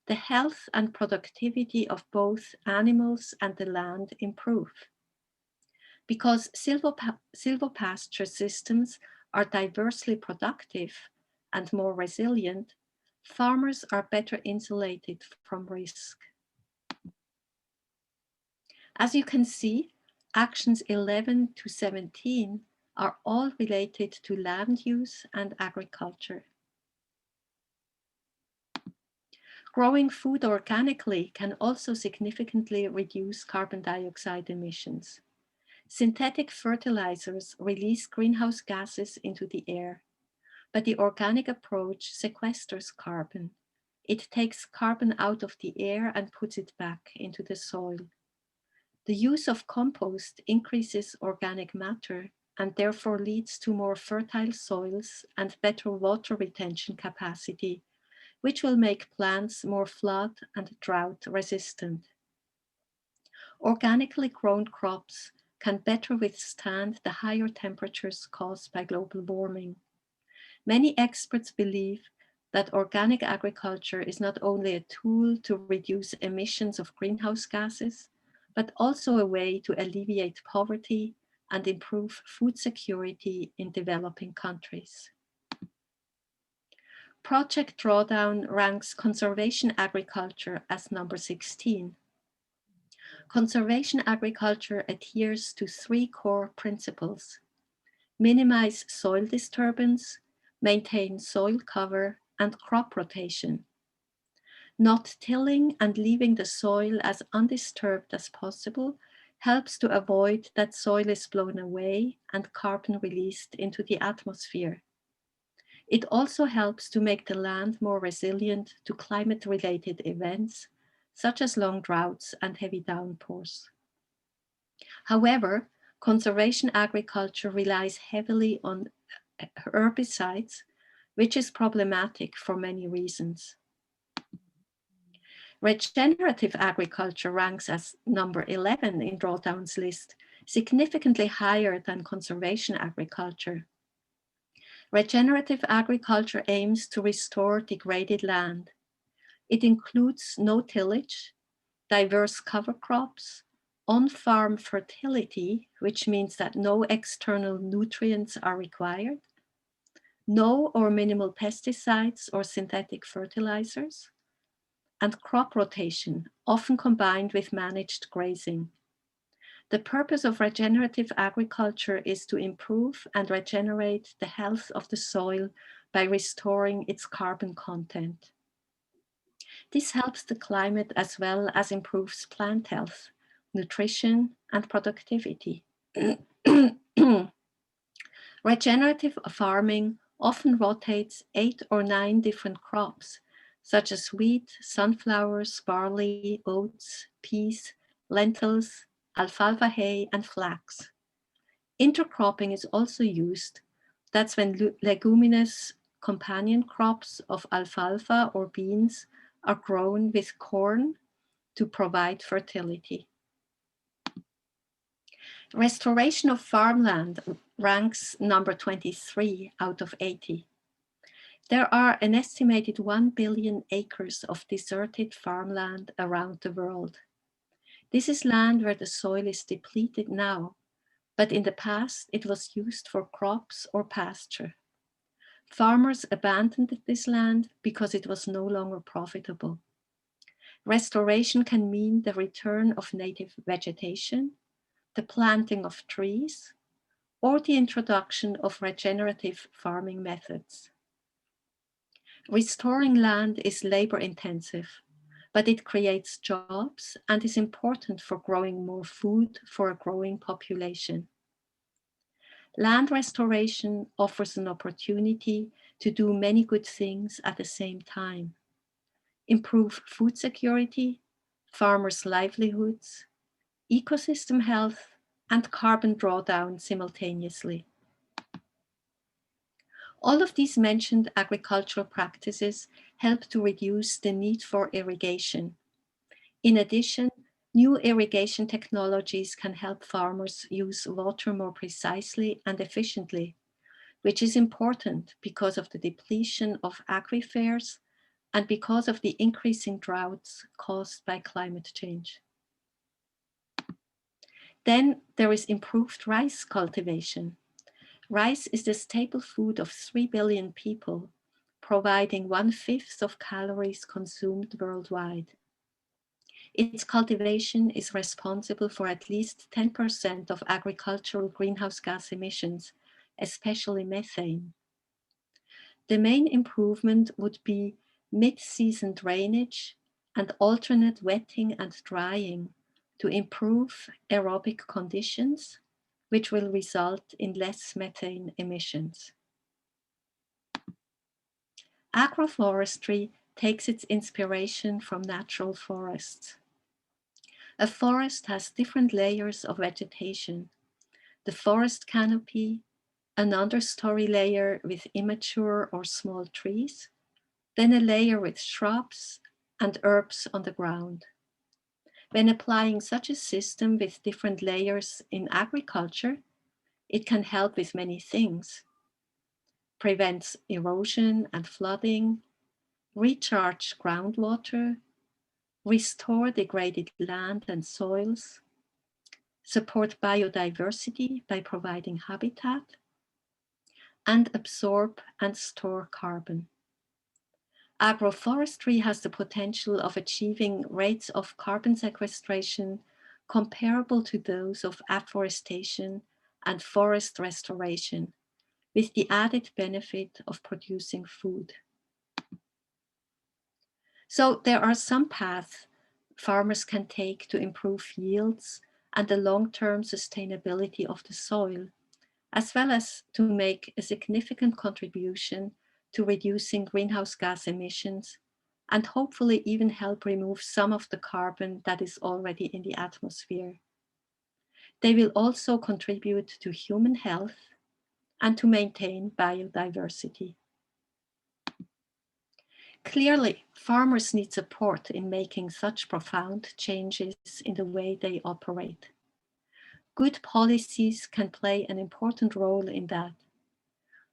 The health and productivity of both animals and the land improve. Because silvopasture systems are diversely productive and more resilient, farmers are better insulated from risk. As you can see, actions 11 to 17 are all related to land use and agriculture. Growing food organically can also significantly reduce carbon dioxide emissions. Synthetic fertilizers release greenhouse gases into the air, but the organic approach sequesters carbon. It takes carbon out of the air and puts it back into the soil. The use of compost increases organic matter and therefore leads to more fertile soils and better water retention capacity, which will make plants more flood and drought resistant. Organically grown crops can better withstand the higher temperatures caused by global warming. Many experts believe that organic agriculture is not only a tool to reduce emissions of greenhouse gases, but also a way to alleviate poverty and improve food security in developing countries. Project Drawdown ranks conservation agriculture as number 16. Conservation agriculture adheres to 3 core principles: minimize soil disturbance, maintain soil cover, and crop rotation. Not tilling and leaving the soil as undisturbed as possible helps to avoid that soil is blown away and carbon released into the atmosphere. It also helps to make the land more resilient to climate-related events, such as long droughts and heavy downpours. However, conservation agriculture relies heavily on herbicides, which is problematic for many reasons. Regenerative agriculture ranks as number 11 in Drawdown's list, significantly higher than conservation agriculture. Regenerative agriculture aims to restore degraded land. It includes no tillage, diverse cover crops, on-farm fertility, which means that no external nutrients are required, no or minimal pesticides or synthetic fertilizers, and crop rotation, often combined with managed grazing. The purpose of regenerative agriculture is to improve and regenerate the health of the soil by restoring its carbon content. This helps the climate as well as improves plant health, nutrition, and productivity. Regenerative farming often rotates 8 or 9 different crops, such as wheat, sunflowers, barley, oats, peas, lentils, alfalfa hay, and flax. Intercropping is also used. That's when leguminous companion crops of alfalfa or beans are grown with corn to provide fertility. Restoration of farmland ranks number 23 out of 80. There are an estimated 1 billion acres of deserted farmland around the world. This is land where the soil is depleted now, but in the past it was used for crops or pasture. Farmers abandoned this land because it was no longer profitable. Restoration can mean the return of native vegetation, the planting of trees, or the introduction of regenerative farming methods. Restoring land is labor-intensive, but it creates jobs and is important for growing more food for a growing population. Land restoration offers an opportunity to do many good things at the same time. Improve food security, farmers' livelihoods, ecosystem health, and carbon drawdown simultaneously. All of these mentioned agricultural practices help to reduce the need for irrigation. In addition, New irrigation technologies can help farmers use water more precisely and efficiently, which is important because of the depletion of aquifers and because of the increasing droughts caused by climate change. Then there is improved rice cultivation. Rice is the staple food of 3 billion people, providing 1/5 of calories consumed worldwide. Its cultivation is responsible for at least 10% of agricultural greenhouse gas emissions, especially methane. The main improvement would be mid-season drainage and alternate wetting and drying to improve aerobic conditions, which will result in less methane emissions. Agroforestry takes its inspiration from natural forests. A forest has different layers of vegetation: the forest canopy, an understory layer with immature or small trees, then a layer with shrubs and herbs on the ground. When applying such a system with different layers in agriculture, it can help with many things: prevents erosion and flooding, recharge groundwater, restore degraded land and soils, support biodiversity by providing habitat, and absorb and store carbon. Agroforestry has the potential of achieving rates of carbon sequestration comparable to those of afforestation and forest restoration, with the added benefit of producing food. So there are some paths farmers can take to improve yields and the long-term sustainability of the soil, as well as to make a significant contribution to reducing greenhouse gas emissions and hopefully even help remove some of the carbon that is already in the atmosphere. They will also contribute to human health and to maintain biodiversity. Clearly, farmers need support in making such profound changes in the way they operate. Good policies can play an important role in that.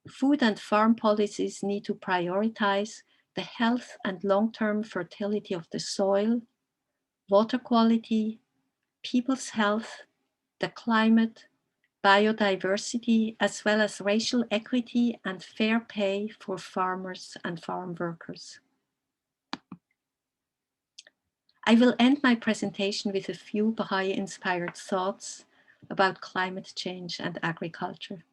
Food and farm policies need to prioritize the health and long-term fertility of the soil, water quality, people's health, the climate, biodiversity, as well as racial equity and fair pay for farmers and farm workers. I will end my presentation with a few Baha'i-inspired thoughts about climate change and agriculture.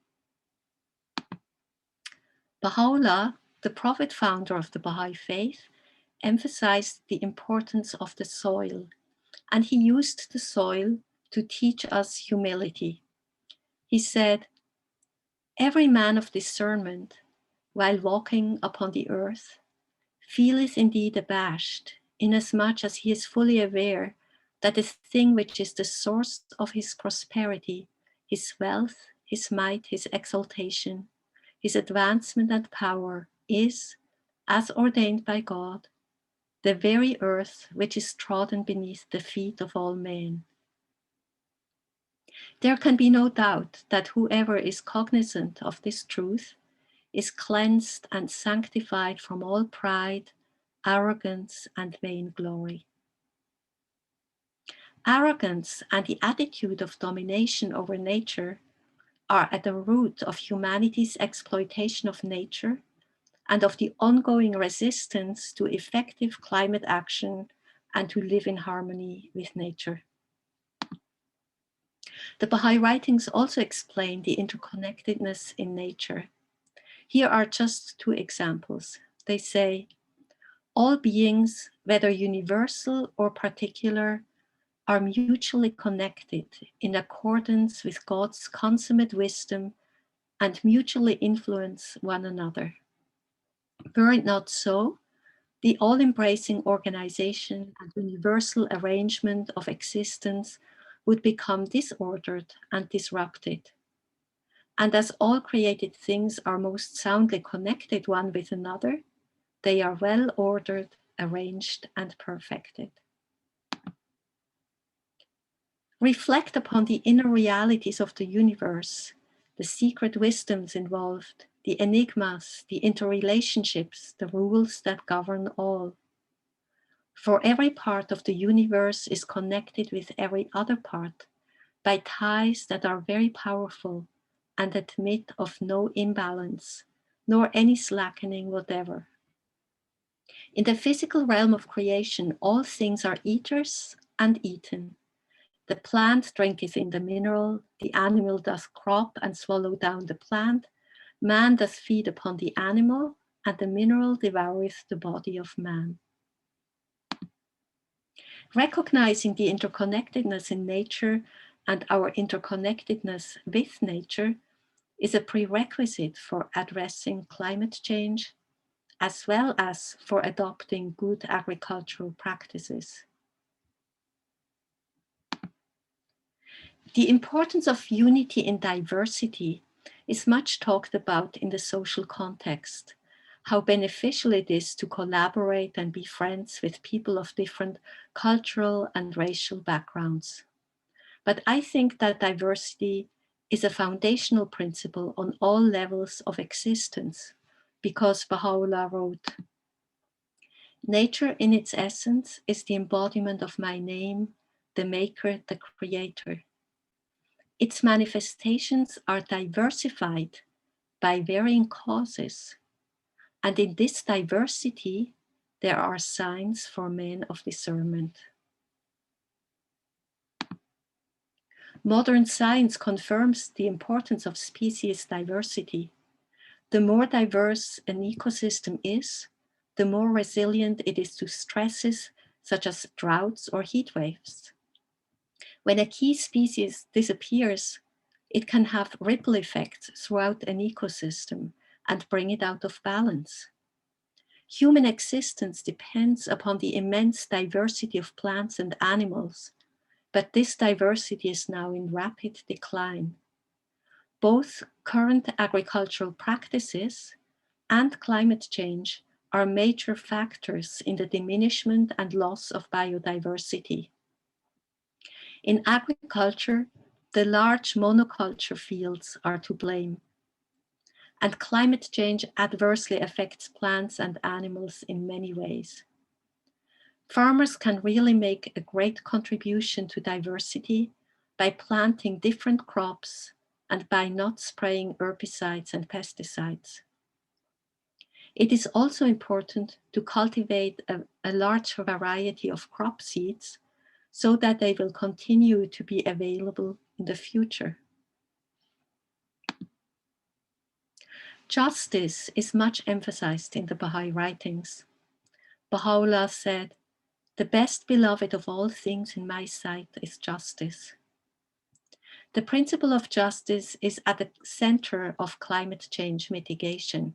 Baha'u'llah, the prophet founder of the Baha'i Faith, emphasized the importance of the soil, and he used the soil to teach us humility. He said, "Every man of discernment, while walking upon the earth, feeleth indeed abashed, inasmuch as he is fully aware that the thing which is the source of his prosperity, his wealth, his might, his exaltation, his advancement and power is, as ordained by God, the very earth which is trodden beneath the feet of all men." There can be no doubt that whoever is cognizant of this truth is cleansed and sanctified from all pride, arrogance, and vainglory. Arrogance and the attitude of domination over nature are at the root of humanity's exploitation of nature and of the ongoing resistance to effective climate action and to live in harmony with nature. The Baha'i writings also explain the interconnectedness in nature. Here are just two examples. They say, "All beings, whether universal or particular, are mutually connected in accordance with God's consummate wisdom and mutually influence one another. Were it not so, the all-embracing organization and universal arrangement of existence would become disordered and disrupted. And as all created things are most soundly connected one with another, they are well ordered, arranged, and perfected." Reflect upon the inner realities of the universe, the secret wisdoms involved, the enigmas, the interrelationships, the rules that govern all. For every part of the universe is connected with every other part by ties that are very powerful and admit of no imbalance, nor any slackening whatever. In the physical realm of creation, all things are eaters and eaten. The plant drinketh in the mineral, the animal doth crop and swallow down the plant, man doth feed upon the animal, and the mineral devoureth the body of man. Recognizing the interconnectedness in nature and our interconnectedness with nature is a prerequisite for addressing climate change, as well as for adopting good agricultural practices. The importance of unity in diversity is much talked about in the social context, how beneficial it is to collaborate and be friends with people of different cultural and racial backgrounds. But I think that diversity is a foundational principle on all levels of existence, because Baha'u'llah wrote, "Nature in its essence is the embodiment of my name, the maker, the creator. Its manifestations are diversified by varying causes, and in this diversity, there are signs for men of discernment." Modern science confirms the importance of species diversity. The more diverse an ecosystem is, the more resilient it is to stresses such as droughts or heat waves. When a key species disappears, it can have ripple effects throughout an ecosystem and bring it out of balance. Human existence depends upon the immense diversity of plants and animals, but this diversity is now in rapid decline. Both current agricultural practices and climate change are major factors in the diminishment and loss of biodiversity. In agriculture, the large monoculture fields are to blame, and climate change adversely affects plants and animals in many ways. Farmers can really make a great contribution to diversity by planting different crops and by not spraying herbicides and pesticides. It is also important to cultivate a large variety of crop seeds so that they will continue to be available in the future. Justice is much emphasized in the Baha'i writings. Baha'u'llah said, "The best beloved of all things in my sight is justice." The principle of justice is at the center of climate change mitigation.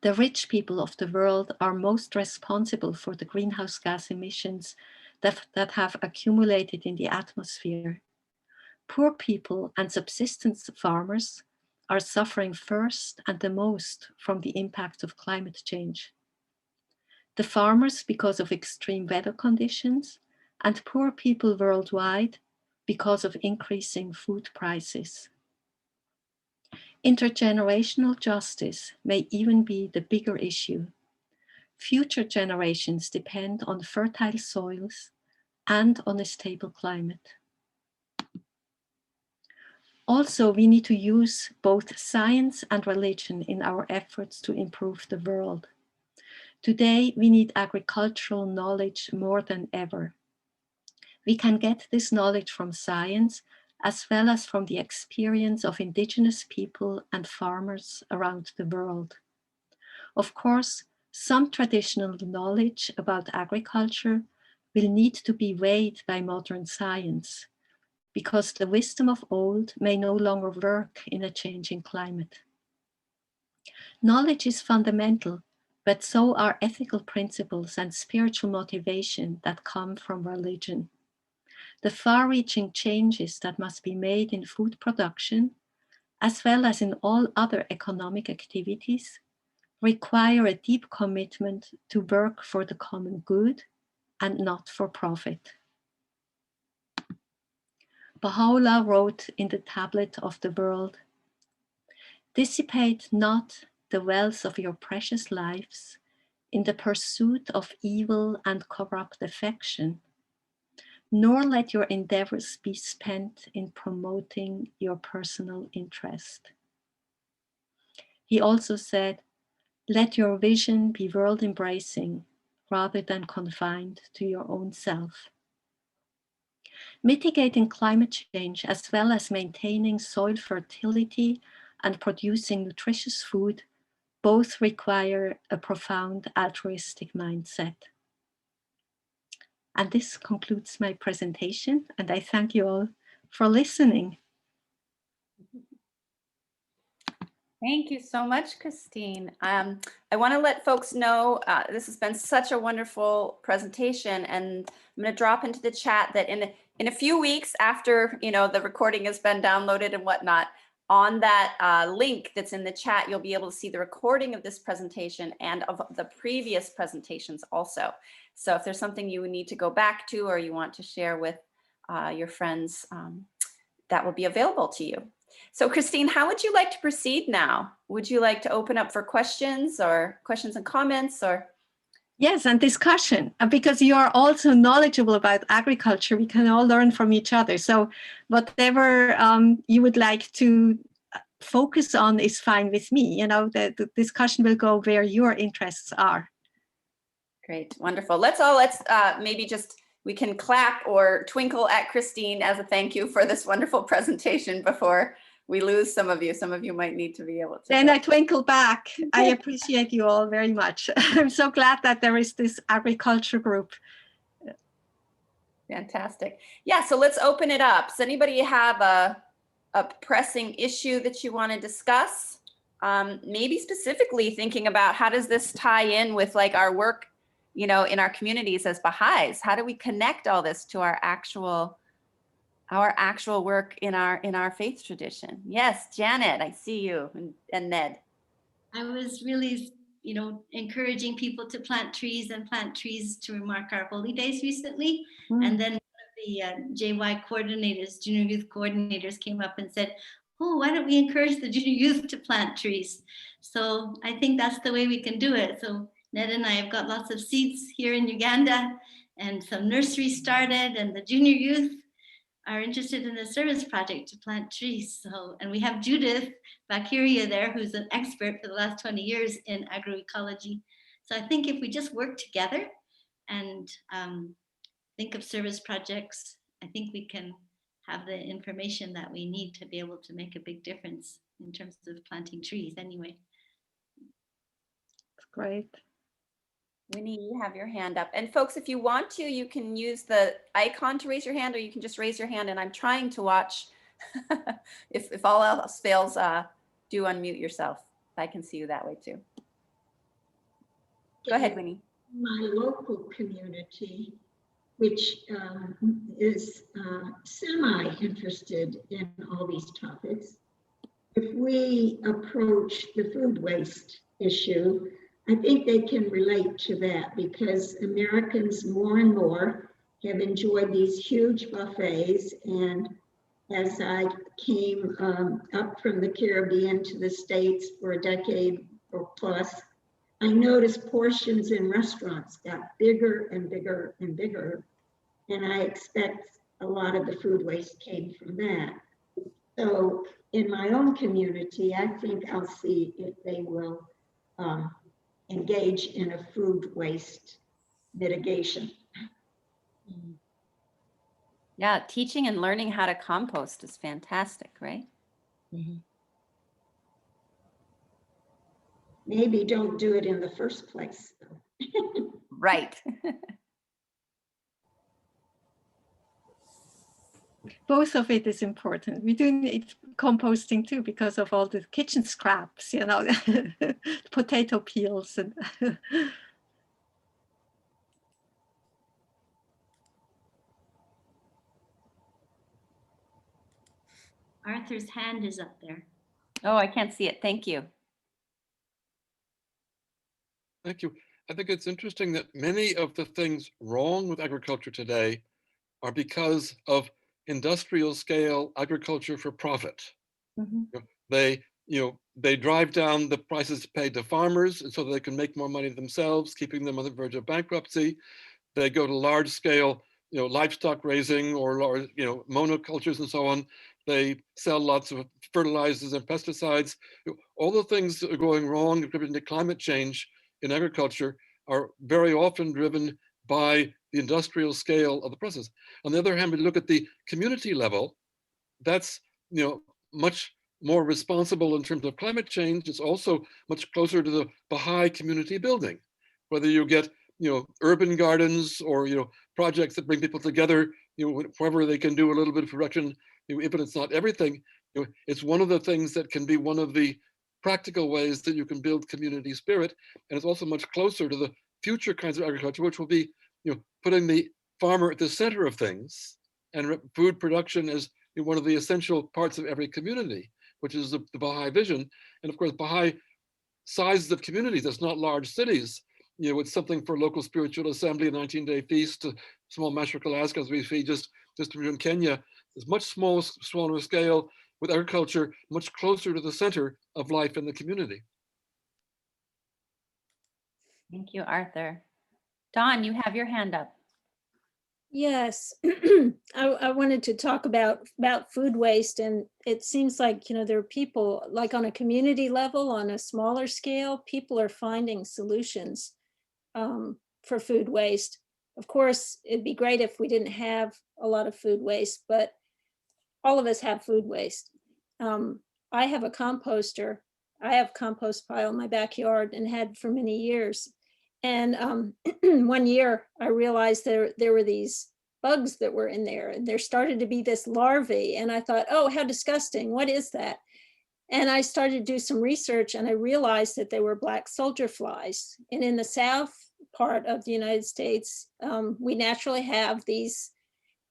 The rich people of the world are most responsible for the greenhouse gas emissions that have accumulated in the atmosphere. Poor people and subsistence farmers are suffering first and the most from the impact of climate change. The farmers because of extreme weather conditions, and poor people worldwide because of increasing food prices. Intergenerational justice may even be the bigger issue. Future generations depend on fertile soils and on a stable climate. Also, we need to use both science and religion in our efforts to improve the world. Today, we need agricultural knowledge more than ever. We can get this knowledge from science as well as from the experience of indigenous people and farmers around the world. Of course, some traditional knowledge about agriculture will need to be weighed by modern science, because the wisdom of old may no longer work in a changing climate. Knowledge is fundamental, but so are ethical principles and spiritual motivation that come from religion. The far-reaching changes that must be made in food production, as well as in all other economic activities, require a deep commitment to work for the common good and not for profit. Baha'u'llah wrote in the Tablet of the World, "Dissipate not the wealth of your precious lives in the pursuit of evil and corrupt affection, nor let your endeavors be spent in promoting your personal interest." He also said, "Let your vision be world-embracing rather than confined to your own self." Mitigating climate change as well as maintaining soil fertility and producing nutritious food both require a profound altruistic mindset. And this concludes my presentation, and I thank you all for listening. Thank you so much, Christine. I want to let folks know this has been such a wonderful presentation, and I'm going to drop into the chat that in a few weeks after the recording has been downloaded and whatnot, on that link that's in the chat, you'll be able to see the recording of this presentation and of the previous presentations also. So if there's something you need to go back to or you want to share with your friends, that will be available to you. So Christine, how would you like to proceed now? Would you like to open up for questions and comments or? Yes, and discussion, because you are also knowledgeable about agriculture. We can all learn from each other. So whatever you would like to focus on is fine with me. The discussion will go where your interests are. Great, wonderful. Let's maybe just, we can clap or twinkle at Christine as a thank you for this wonderful presentation before we lose some of you. Some of you might need to be able to. Then I twinkle back. I appreciate you all very much. I'm so glad that there is this agriculture group. Fantastic. Yeah, so let's open it up. Does anybody have a pressing issue that you want to discuss? Maybe specifically thinking about how does this tie in with like our work, in our communities as Baha'is? How do we connect all this to our actual work in our faith tradition? Yes, Janet, I see you, and Ned. I was really, encouraging people to plant trees to mark our holy days recently. And then one of the JY coordinators, junior youth coordinators, came up and said, "Oh, why don't we encourage the junior youth to plant trees?" So I think that's the way we can do it. So Ned and I have got lots of seats here in Uganda, and some nurseries started, and the junior youth are interested in the service project to plant trees. So, and we have Judith Bakiria there, who's an expert for the last 20 years in agroecology. So I think if we just work together and think of service projects, I think we can have the information that we need to be able to make a big difference in terms of planting trees anyway. Great. Winnie, you have your hand up. And folks, if you want to, you can use the icon to raise your hand, or you can just raise your hand. And I'm trying to watch. If all else fails, do unmute yourself. I can see you that way too. Go ahead, Winnie. My local community, which is semi-interested in all these topics, if we approach the food waste issue, I think they can relate to that, because Americans more and more have enjoyed these huge buffets. And as I came up from the Caribbean to the States for a decade or plus, I noticed portions in restaurants got bigger and bigger and bigger. And I expect a lot of the food waste came from that. So in my own community, I think I'll see if they will engage in a food waste mitigation. Yeah, teaching and learning how to compost is fantastic, right? Mm-hmm. Maybe don't do it in the first place, though. Right. Both of it is important. We do need composting too, because of all the kitchen scraps, potato peels. And Arthur's hand is up there. Oh, I can't see it. Thank you. Thank you. I think it's interesting that many of the things wrong with agriculture today are because of industrial scale agriculture for profit. Mhm. They drive down the prices paid to farmers so they can make more money themselves, keeping them on the verge of bankruptcy. They go to large scale, livestock raising or large, monocultures and so on. They sell lots of fertilizers and pesticides. All the things that are going wrong contributing to climate change in agriculture are very often driven by the industrial scale of the process. On the other hand, we look at the community level, that's much more responsible in terms of climate change. It's also much closer to the Baha'i community building, whether you get urban gardens or projects that bring people together, wherever they can do a little bit of production, even it's not everything. It's one of the things that can be one of the practical ways that you can build community spirit, and it's also much closer to the future kinds of agriculture, which will be putting the farmer at the center of things, and food production is one of the essential parts of every community, which is the Baha'i vision. And of course, Baha'i sizes of communities, that's not large cities. It's something for local spiritual assembly, a 19-day feast, a small mashriqal as we feed just in Kenya. It's much smaller scale, with agriculture much closer to the center of life in the community. Thank you, Arthur. Dawn, you have your hand up. Yes, I wanted to talk about food waste, and it seems like there are people, like on a community level, on a smaller scale, people are finding solutions for food waste. Of course, it'd be great if we didn't have a lot of food waste, but all of us have food waste. I have a composter. I have a compost pile in my backyard and had for many years. And one year I realized there were these bugs that were in there, and there started to be this larvae. And I thought, oh, how disgusting. What is that? And I started to do some research, and I realized that they were black soldier flies. And in the south part of the United States, we naturally have these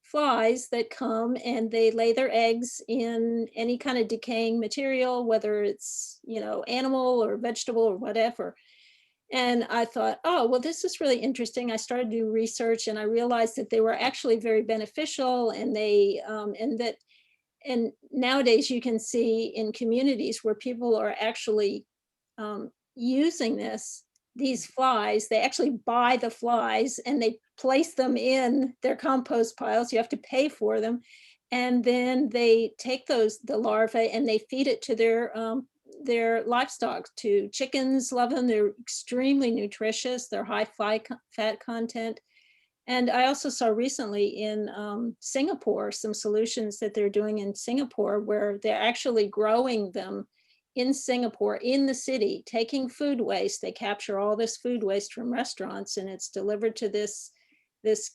flies that come and they lay their eggs in any kind of decaying material, whether it's, animal or vegetable or whatever. And I thought, oh, well, this is really interesting. I started to do research, and I realized that they were actually very beneficial, and and nowadays you can see in communities where people are actually using these flies. They actually buy the flies and they place them in their compost piles. You have to pay for them. And then they take the larvae and they feed it to their livestock, to chickens. Love them. They're extremely nutritious. They're high fat content. And I also saw recently in Singapore some solutions that they're doing in Singapore, where they're actually growing them in Singapore, in the city, taking food waste. They capture all this food waste from restaurants, and it's delivered to this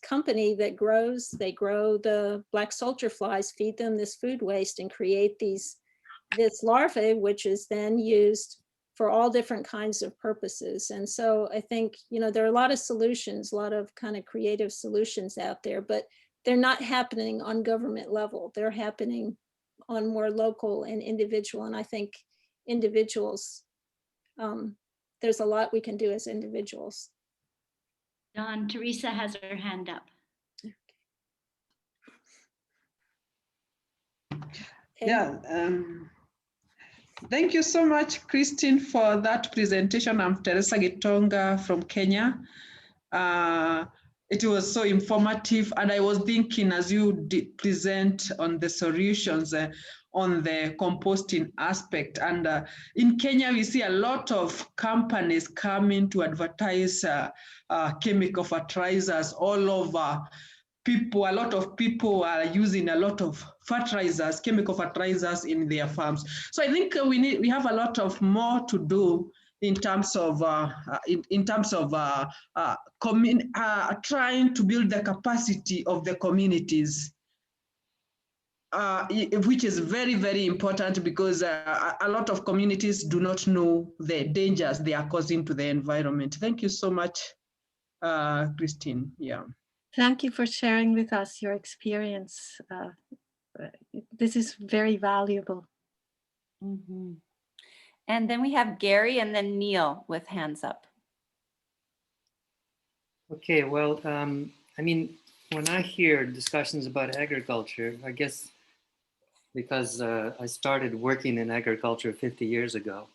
company that grow the black soldier flies, feed them this food waste, and create this larvae, which is then used for all different kinds of purposes. And so I think, there are a lot of solutions, a lot of kind of creative solutions out there, but they're not happening on government level. They're happening on more local and individual. And I think individuals, there's a lot we can do as individuals. Dawn, Teresa has her hand up. Yeah. Thank you so much, Christine, for that presentation. I'm Teresa Gitonga from Kenya. It was so informative, and I was thinking as you present on the solutions on the composting aspect. And in Kenya, we see a lot of companies coming to advertise chemical fertilizers all over. A lot of people are using a lot of fertilizers, chemical fertilizers in their farms. So I think we have a lot of more to do in terms of trying to build the capacity of the communities, which is very, very important, because a lot of communities do not know the dangers they are causing to the environment. Thank you so much, Christine. Yeah. Thank you for sharing with us your experience. This is very valuable. Mm-hmm. And then we have Gary and then Neil with hands up. Okay, well, when I hear discussions about agriculture, I guess because I started working in agriculture 50 years ago,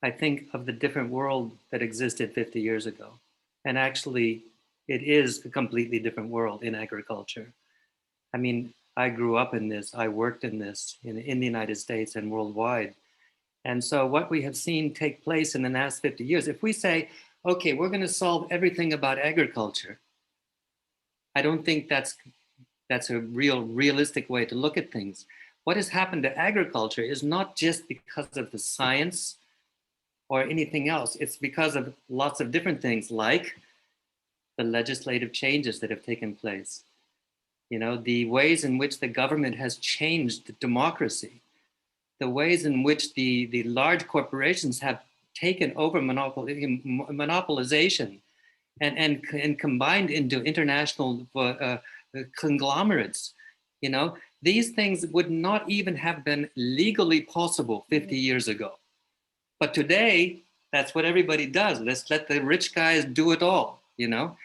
I think of the different world that existed 50 years ago. And actually, it is a completely different world in agriculture. I mean, I grew up in this, I worked in this in the United States and worldwide. And so what we have seen take place in the last 50 years, if we say, okay, we're going to solve everything about agriculture, I don't think that's a realistic way to look at things. What has happened to agriculture is not just because of the science or anything else. It's because of lots of different things, like the legislative changes that have taken place. You know, the ways in which the government has changed democracy, the ways in which the large corporations have taken over monopolization and combined into international conglomerates. You know, these things would not even have been legally possible 50 years ago. But today, that's what everybody does. Let's let the rich guys do it all, you know?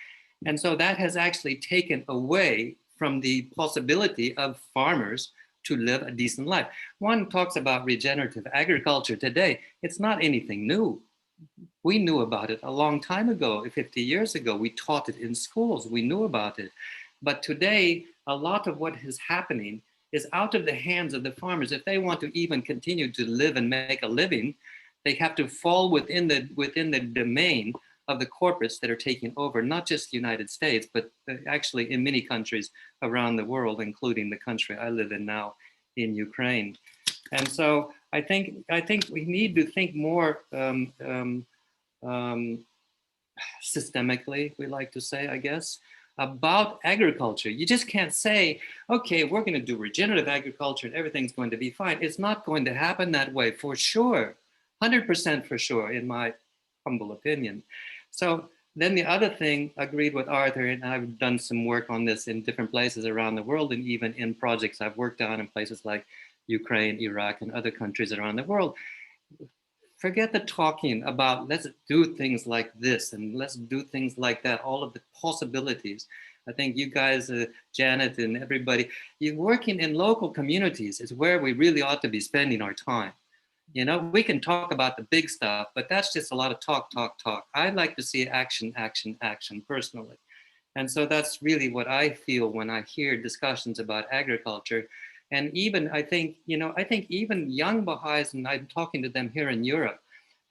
And so that has actually taken away from the possibility of farmers to live a decent life. One talks about regenerative agriculture today. It's not anything new. We knew about it a long time ago, 50 years ago. We taught it in schools, we knew about it. But today, a lot of what is happening is out of the hands of the farmers. If they want to even continue to live and make a living, they have to fall within the domain of the corporates that are taking over, not just the United States, but actually in many countries around the world, including the country I live in now, in Ukraine. And so I think we need to think more systemically, we like to say, I guess, about agriculture. You just can't say, okay, we're going to do regenerative agriculture and everything's going to be fine. It's not going to happen that way, for sure. 100% for sure, in my humble opinion. So then the other thing, agreed with Arthur, and I've done some work on this in different places around the world, and even in projects I've worked on in places like Ukraine, Iraq, and other countries around the world. Forget the talking about let's do things like this and let's do things like that, all of the possibilities. I think you guys, Janet and everybody, you're working in local communities is where we really ought to be spending our time. You know, we can talk about the big stuff, but that's just a lot of talk. I'd like to see action, action, action personally. And so that's really what I feel when I hear discussions about agriculture. And even, I think even young Baha'is, and I'm talking to them here in Europe,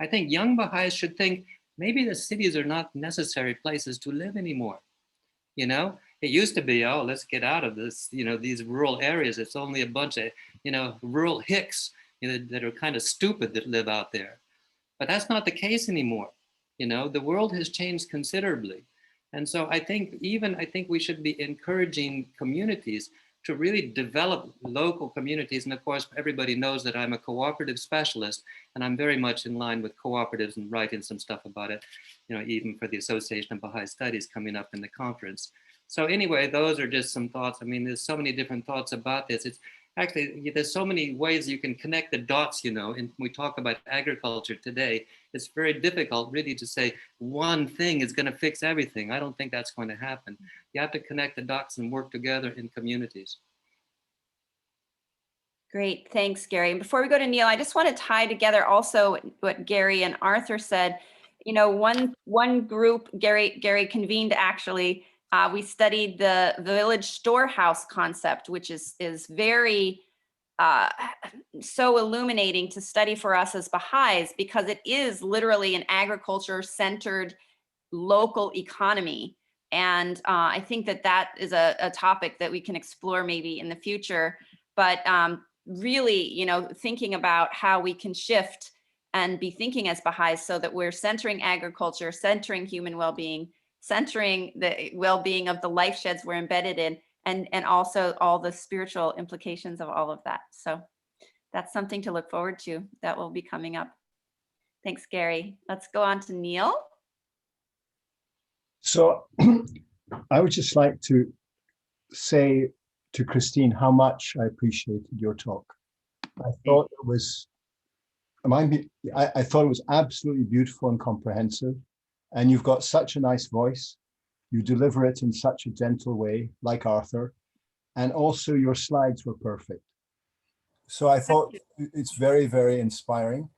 I think young Baha'is should think maybe the cities are not necessary places to live anymore. You know, it used to be, oh, let's get out of this, you know, these rural areas. It's only a bunch of, you know, rural hicks, you know, that are kind of stupid that live out there. But that's not the case anymore. You know, the world has changed considerably. And so I think we should be encouraging communities to really develop local communities. And of course, everybody knows that I'm a cooperative specialist, and I'm very much in line with cooperatives and writing some stuff about it, you know, even for the Association of Baha'i Studies coming up in the conference. So anyway, those are just some thoughts. I mean, there's so many different thoughts about this. It's actually, there's so many ways you can connect the dots, you know, and we talk about agriculture today. It's very difficult really to say one thing is going to fix everything. I don't think that's going to happen. You have to connect the dots and work together in communities. Great, thanks, Gary. And before we go to Neil, I just want to tie together also what Gary and Arthur said. You know, one group Gary convened actually. We studied the village storehouse concept, which is very so illuminating to study for us as Baha'is, because it is literally an agriculture-centered local economy. And I think that is a topic that we can explore maybe in the future. But really, you know, thinking about how we can shift and be thinking as Baha'is so that we're centering agriculture, centering human well-being, centering the well-being of the life sheds we're embedded in, and also all the spiritual implications of all of that. So that's something to look forward to that will be coming up. Thanks, Gary. Let's go on to Neil. So I would just like to say to Christine how much I appreciated your talk. I thought it was, I thought it was absolutely beautiful and comprehensive, and you've got such a nice voice. You deliver it in such a gentle way, like Arthur, and also your slides were perfect. So I thought it's very, very inspiring.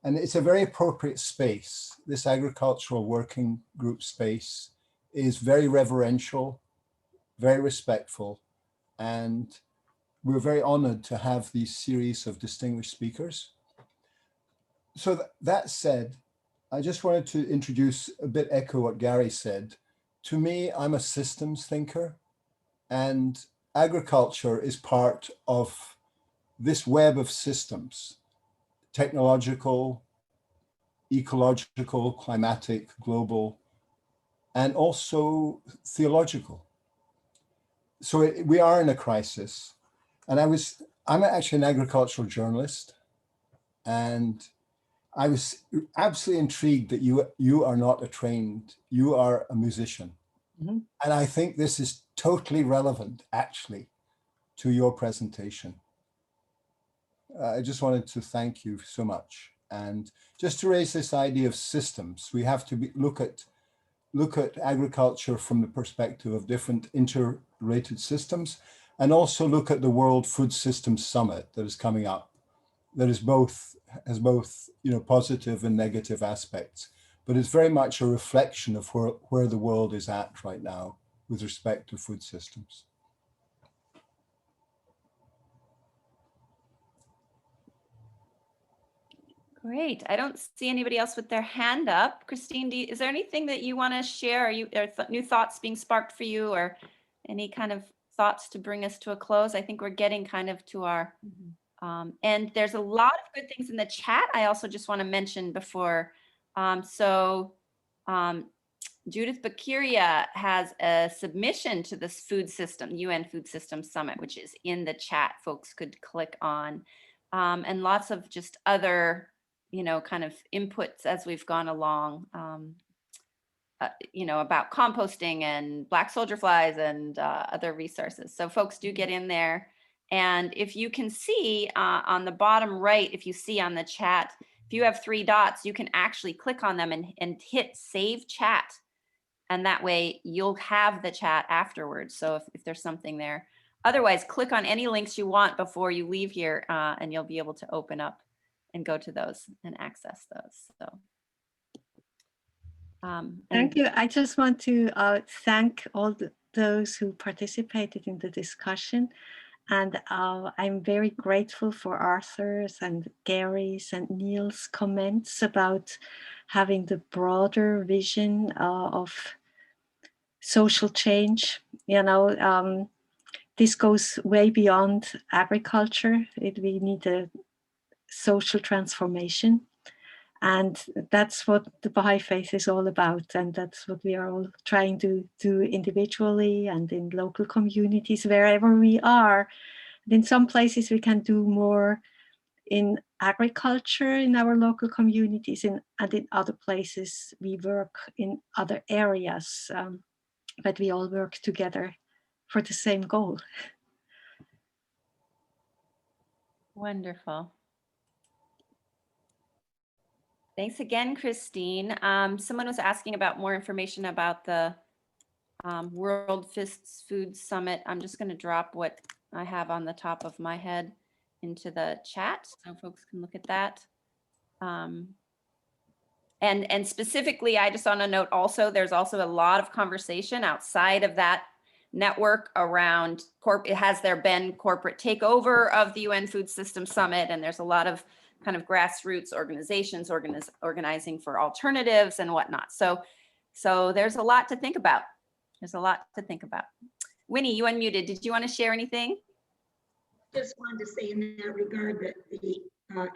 And it's a very appropriate space. This agricultural working group space is very reverential, very respectful, and we're very honored to have these series of distinguished speakers. So that said, I just wanted to introduce a bit echo what Gary said. To me, I'm a systems thinker, and agriculture is part of this web of systems, technological, ecological, climatic, global, and also theological. So we are in a crisis. And I'm actually an agricultural journalist, and I was absolutely intrigued that you are not a trained, you are a musician. Mm-hmm. And I think this is totally relevant, actually, to your presentation. I just wanted to thank you so much. And just to raise this idea of systems, we have to look at agriculture from the perspective of different interrelated systems, and also look at the World Food Systems Summit that is coming up, that has both positive and negative aspects, but it's very much a reflection of where the world is at right now with respect to food systems. Great. I don't see anybody else with their hand up. Christine, is there anything that you want to share? Are new thoughts being sparked for you, or any kind of thoughts to bring us to a close? I think we're getting kind of to our and there's a lot of good things in the chat. I also just want to mention before. Judith Bakiria has a submission to this food system, UN Food Systems Summit, which is in the chat. Folks could click on, and lots of just other, kind of inputs as we've gone along, about composting and black soldier flies and other resources. So folks, do get in there. And if you can see on the bottom right, if you see on the chat, if you have 3 dots, you can actually click on them and hit save chat. And that way you'll have the chat afterwards. So if there's something there, otherwise click on any links you want before you leave here, and you'll be able to open up and go to those and access those. So. Thank you. I just want to thank all those who participated in the discussion. And I'm very grateful for Arthur's and Gary's and Neil's comments about having the broader vision of social change. This goes way beyond agriculture. We need a social transformation. And that's what the Baha'i Faith is all about. And that's what we are all trying to do individually and in local communities, wherever we are. And in some places we can do more in agriculture in our local communities, and in other places we work in other areas. But we all work together for the same goal. Wonderful. Thanks again, Christine. Someone was asking about more information about the World Food Summit. I'm just going to drop what I have on the top of my head into the chat so folks can look at that. And specifically, I just want to note also, there's also a lot of conversation outside of that network around has there been corporate takeover of the UN Food Systems Summit, and there's a lot of kind of grassroots organizations organizing for alternatives and whatnot. So there's a lot to think about. There's a lot to think about. Winnie, you unmuted. Did you want to share anything? Just wanted to say in that regard that the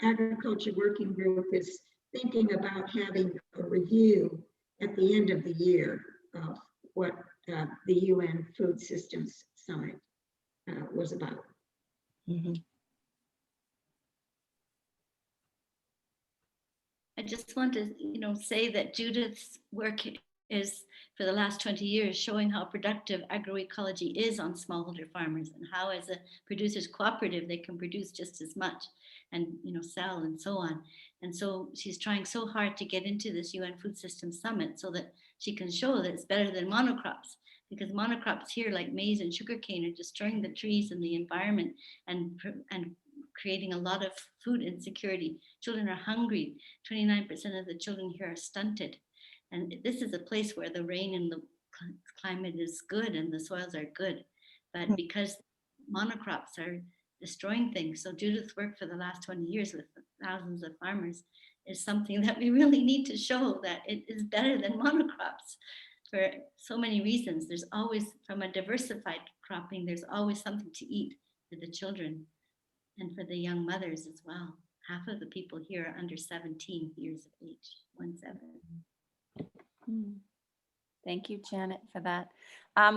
Agriculture Working Group is thinking about having a review at the end of the year of what the UN Food Systems Summit was about. Mm-hmm. I just want to, say that Judith's work is for the last 20 years showing how productive agroecology is on smallholder farmers, and how as a producers cooperative they can produce just as much and sell and so on. And so she's trying so hard to get into this UN Food Systems Summit so that she can show that it's better than monocrops, because monocrops here like maize and sugarcane are destroying the trees and the environment and creating a lot of food insecurity. Children are hungry. 29% of the children here are stunted. And this is a place where the rain and the climate is good and the soils are good. But because monocrops are destroying things, so Judith's work for the last 20 years with thousands of farmers is something that we really need to show that it is better than monocrops for so many reasons. There's always, from a diversified cropping, there's always something to eat for the children and for the young mothers as well. Half of the people here are under 17 years of age, 17. Thank you, Janet, for that.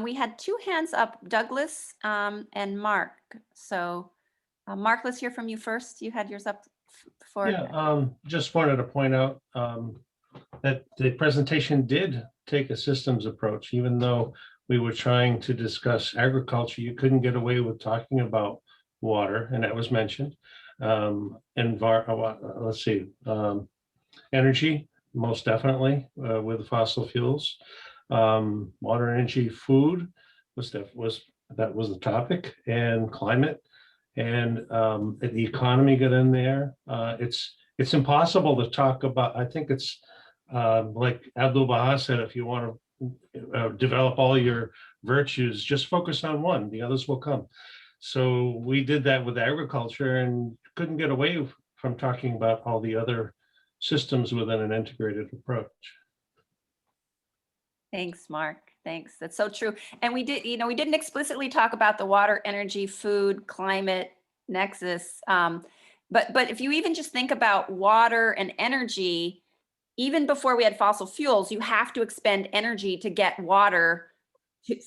We had two hands up, Douglas and Mark. So Mark, let's hear from you first. You had yours up before. Yeah, just wanted to point out that the presentation did take a systems approach. Even though we were trying to discuss agriculture, you couldn't get away with talking about water, and that was mentioned. Let's see, energy, most definitely, with the fossil fuels. Water, energy, food was the topic, and climate, and the economy got in there. It's impossible to talk about. I think it's like Abdul Baha said, if you want to develop all your virtues, just focus on one, the others will come. So we did that with agriculture and couldn't get away from talking about all the other systems within an integrated approach. Thanks, Mark. Thanks. That's so true. And we did, we didn't explicitly talk about the water, energy, food, climate nexus. But if you even just think about water and energy, even before we had fossil fuels, you have to expend energy to get water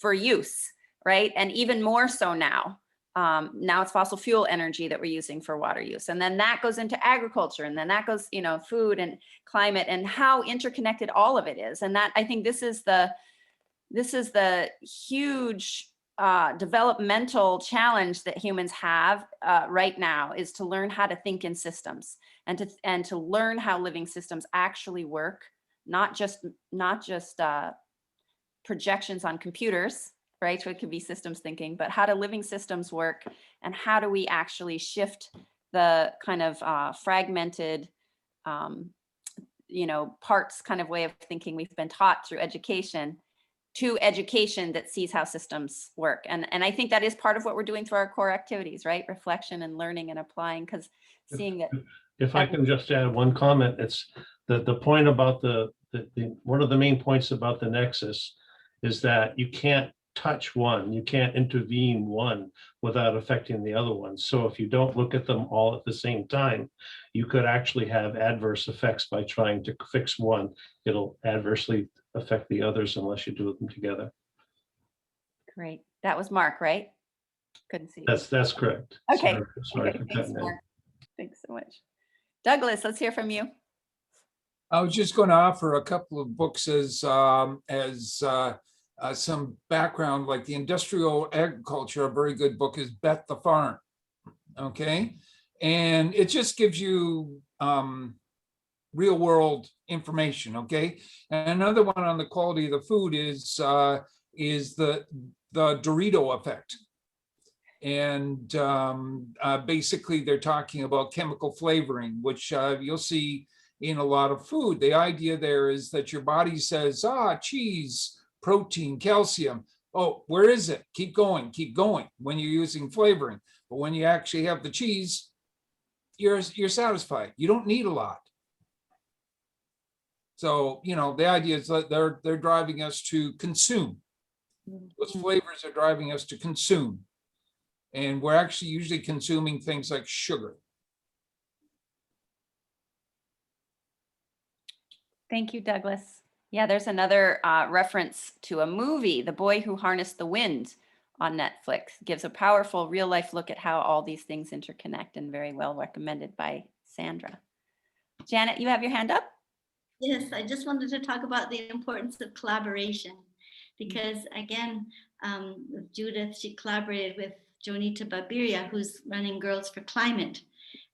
for use, right? And even more so now. Now it's fossil fuel energy that we're using for water use. And then that goes into agriculture, and then that goes, food and climate, and how interconnected all of it is. And that, I think this is the huge developmental challenge that humans have right now, is to learn how to think in systems and to learn how living systems actually work, not just projections on computers, right? So it could be systems thinking, but how do living systems work, and how do we actually shift the kind of fragmented, parts kind of way of thinking we've been taught through education to education that sees how systems work. And I think that is part of what we're doing through our core activities, right? Reflection and learning and applying, because seeing that. If I can just add one comment, it's the point about one of the main points about the nexus is that you can't touch one, you can't intervene one without affecting the other one. So if you don't look at them all at the same time, you could actually have adverse effects by trying to fix one. It'll adversely affect the others unless you do them together. Great. That was Mark, right? Couldn't see. That's correct. Okay. Sorry Okay. for Thanks, cutting in. Mark. Thanks so much. Douglas, let's hear from you. I was just going to offer a couple of books as some background, like the Industrial Agriculture. A very good book is Bet the Farm. Okay. And it just gives you real world information. Okay. And another one on the quality of the food is the Dorito effect. And basically they're talking about chemical flavoring, which you'll see in a lot of food. The idea there is that your body says, cheese, protein, calcium. Oh, where is it? Keep going when you're using flavoring. But when you actually have the cheese, you're satisfied. You don't need a lot. So, the idea is that they're driving us to consume. Those flavors are driving us to consume. And we're actually usually consuming things like sugar. Thank you, Douglas. Yeah, there's another reference to a movie, The Boy Who Harnessed the Wind, on Netflix. It gives a powerful real life look at how all these things interconnect, and very well recommended by Sandra. Janet, you have your hand up? Yes, I just wanted to talk about the importance of collaboration, because again, with Judith, she collaborated with Jonita Babiria, who's running Girls for Climate.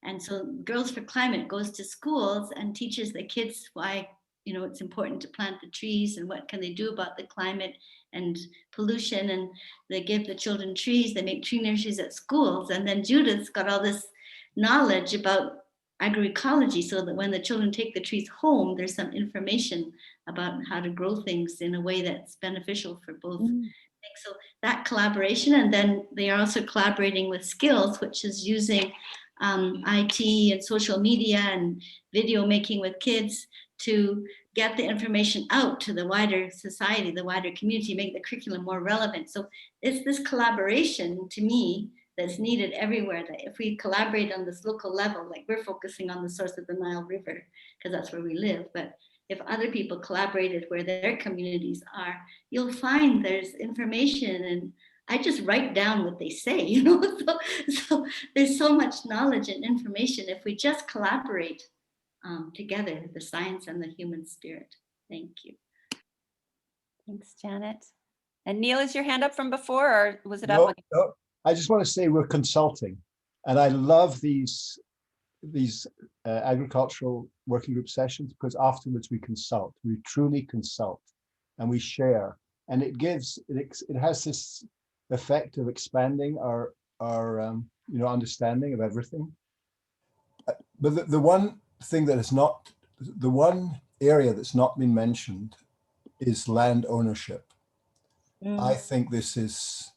And so Girls for Climate goes to schools and teaches the kids why you know, it's important to plant the trees and what can they do about the climate and pollution. And they give the children trees, they make tree nurseries at schools. And then Judith's got all this knowledge about agroecology so that when the children take the trees home, there's some information about how to grow things in a way that's beneficial for both things. So that collaboration, and then they are also collaborating with Skills, which is using IT and social media and video making with kids to get the information out to the wider society, the wider community, make the curriculum more relevant. So it's this collaboration, to me, that's needed everywhere. That if we collaborate on this local level, like we're focusing on the source of the Nile River, because that's where we live, but if other people collaborated where their communities are, you'll find there's information, and I just write down what they say, you know, so there's so much knowledge and information if we just collaborate together, the science and the human spirit. Thank you. Thanks, Janet. And Neil, is your hand up from before, or was it No, up? no. I just want to say we're consulting, and I love these agricultural working group sessions because afterwards we consult, we truly consult, and we share, and it has this effect of expanding our you know, understanding of everything. But the one thing that is not, the one area that's not been mentioned is land ownership. I think this is,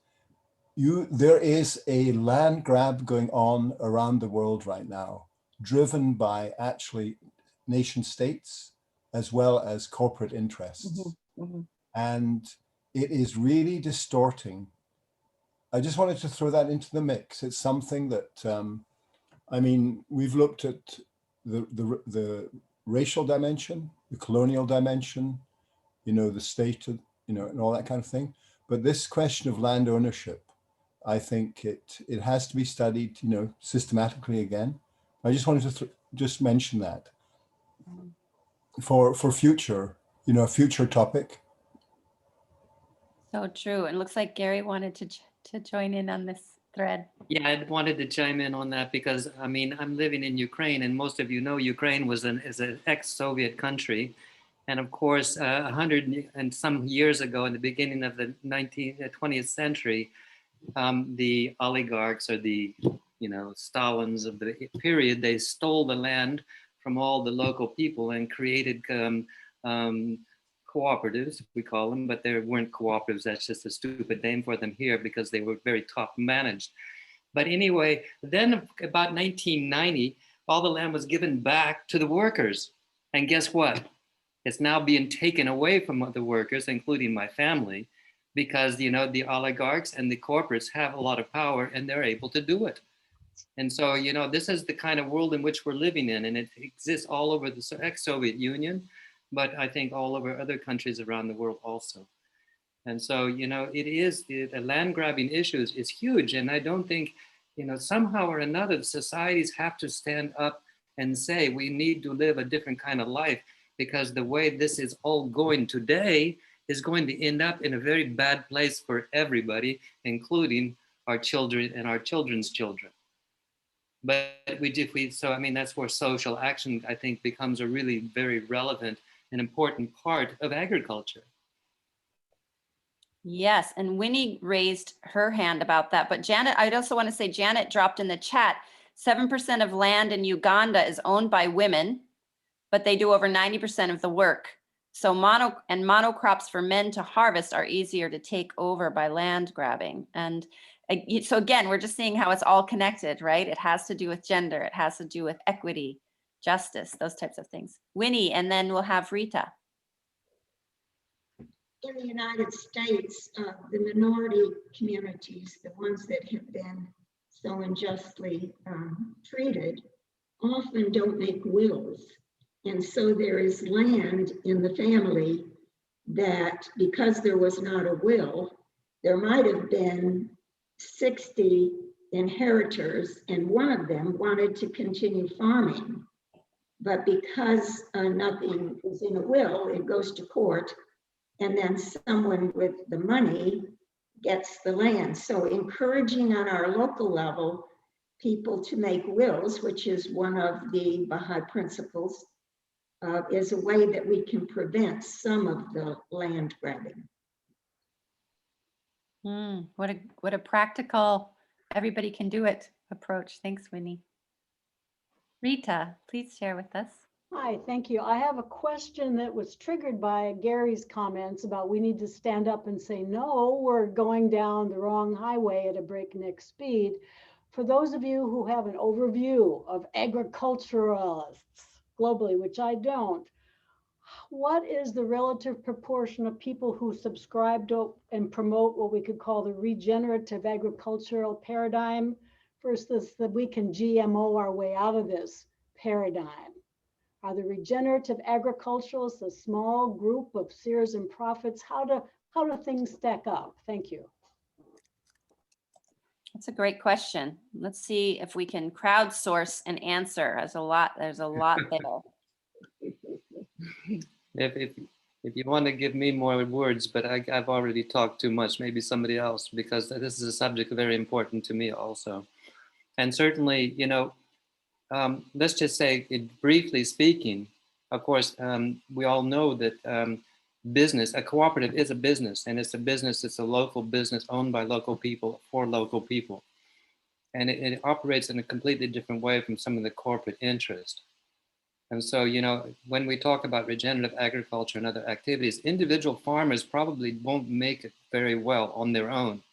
there is a land grab going on around the world right now, driven by actually nation states as well as corporate interests. And it is really distorting. I just wanted to throw that into the mix. It's something that, I mean, we've looked at the racial dimension, the colonial dimension, you know, the state of, you know, and all that kind of thing. But this question of land ownership, I think it has to be studied, you know, systematically again. I just wanted to just mention that for future, you know, a future topic. So true. And looks like Gary wanted to join in on this thread. Yeah, I wanted to chime in on that because, I mean, I'm living in Ukraine, and most of you know Ukraine is an ex-Soviet country. And of course, 100 and some years ago, in the beginning of the 20th century, the oligarchs, or the, you know, Stalins of the period, they stole the land from all the local people and created cooperatives, we call them, but they weren't cooperatives. That's just a stupid name for them here because they were very top managed. But anyway, then about 1990, all the land was given back to the workers. And guess what? It's now being taken away from the workers, including my family, because, you know, the oligarchs and the corporates have a lot of power and they're able to do it. And so, you know, this is the kind of world in which we're living in, and it exists all over the ex-Soviet Union, but I think all over other countries around the world also. And so, you know, it is, the land grabbing issues is huge. And I don't think, you know, somehow or another, societies have to stand up and say, we need to live a different kind of life, because the way this is all going today is going to end up in a very bad place for everybody, including our children and our children's children. But so I mean, that's where social action, I think, becomes a really very relevant and important part of agriculture. Yes, and Winnie raised her hand about that. But Janet, I'd also want to say, Janet dropped in the chat, 7% of land in Uganda is owned by women, but they do over 90% of the work. So monocrops for men to harvest are easier to take over by land grabbing. And so again, we're just seeing how it's all connected, right? It has to do with gender. It has to do with equity, justice, those types of things. Winnie, and then we'll have Rita. In the United States, the minority communities, the ones that have been so unjustly treated, often don't make wills. And so there is land in the family that, because there was not a will, there might have been 60 inheritors, and one of them wanted to continue farming. But because nothing is in a will, it goes to court, and then someone with the money gets the land. So encouraging on our local level people to make wills, which is one of the Baha'i principles, is a way that we can prevent some of the land grabbing. What a practical, everybody can do it approach. Thanks, Winnie. Rita, please share with us. Hi, thank you. I have a question that was triggered by Gary's comments about we need to stand up and say, no, we're going down the wrong highway at a breakneck speed. For those of you who have an overview of agriculturalists globally, which I don't, what is the relative proportion of people who subscribe to and promote what we could call the regenerative agricultural paradigm versus that we can GMO our way out of this paradigm? Are the regenerative agriculturalists a small group of seers and prophets? How do things stack up? Thank you. That's a great question. Let's see if we can crowdsource an answer. There's a lot there. If you want to give me more words, but I've already talked too much, maybe somebody else, because this is a subject very important to me also. And certainly, you know, let's just say, briefly speaking, of course, we all know that a cooperative is a business, and it's a local business owned by local people for local people. And it operates in a completely different way from some of the corporate interest. And so, you know, when we talk about regenerative agriculture and other activities, individual farmers probably won't make it very well on their own.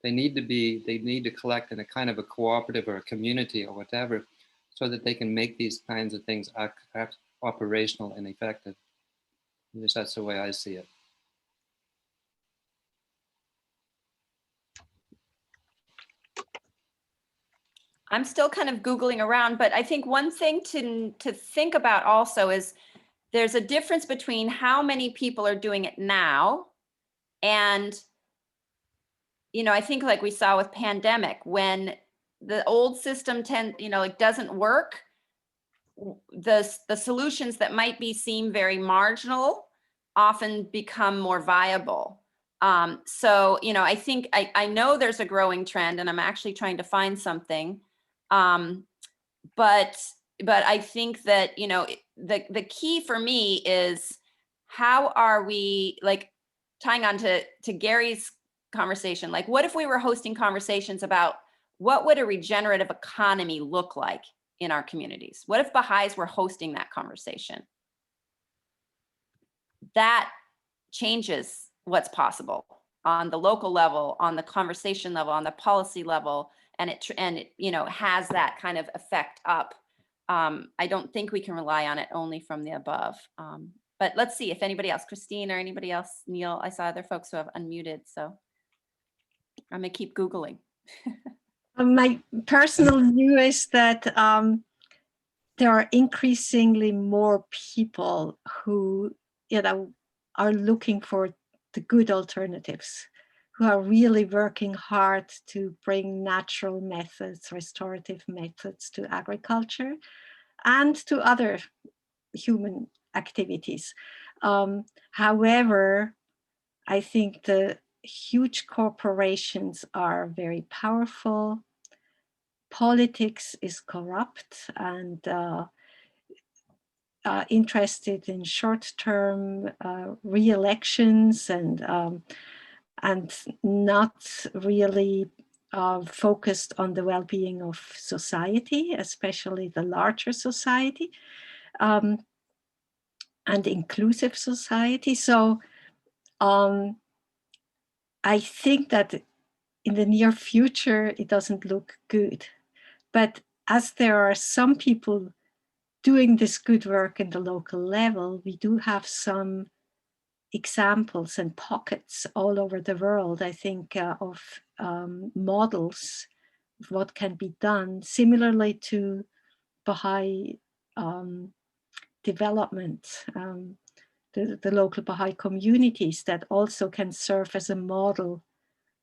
They need to collect in a kind of a cooperative or a community or whatever, so that they can make these kinds of things operational and effective. At least that's the way I see it. I'm still kind of Googling around, but I think one thing to think about also is there's a difference between how many people are doing it now and, you know, I think like we saw with pandemic, when the old system doesn't work, the solutions that might seem very marginal often become more viable. So, you know, I think I know there's a growing trend, and I'm actually trying to find something. But I think that, you know, the key for me is how are we, like, tying on to Gary's conversation, like, what if we were hosting conversations about what would a regenerative economy look like in our communities? What if Baha'is were hosting that conversation? That changes what's possible on the local level, on the conversation level, on the policy level, and it you know, has that kind of effect up. I don't think we can rely on it only from the above. But let's see if anybody else, Christine or anybody else, Neil, I saw other folks who have unmuted, so I'm gonna keep Googling. My personal view is that there are increasingly more people who, you know, are looking for the good alternatives, who are really working hard to bring natural methods, restorative methods to agriculture and to other human activities. However, I think the huge corporations are very powerful. Politics is corrupt and interested in short-term re-elections and not really focused on the well-being of society, especially the larger society, and inclusive society. So I think that in the near future, it doesn't look good. But as there are some people doing this good work in the local level, we do have some examples and pockets all over the world, I think, of models of what can be done, similarly to Baha'i development, the local Baha'i communities that also can serve as a model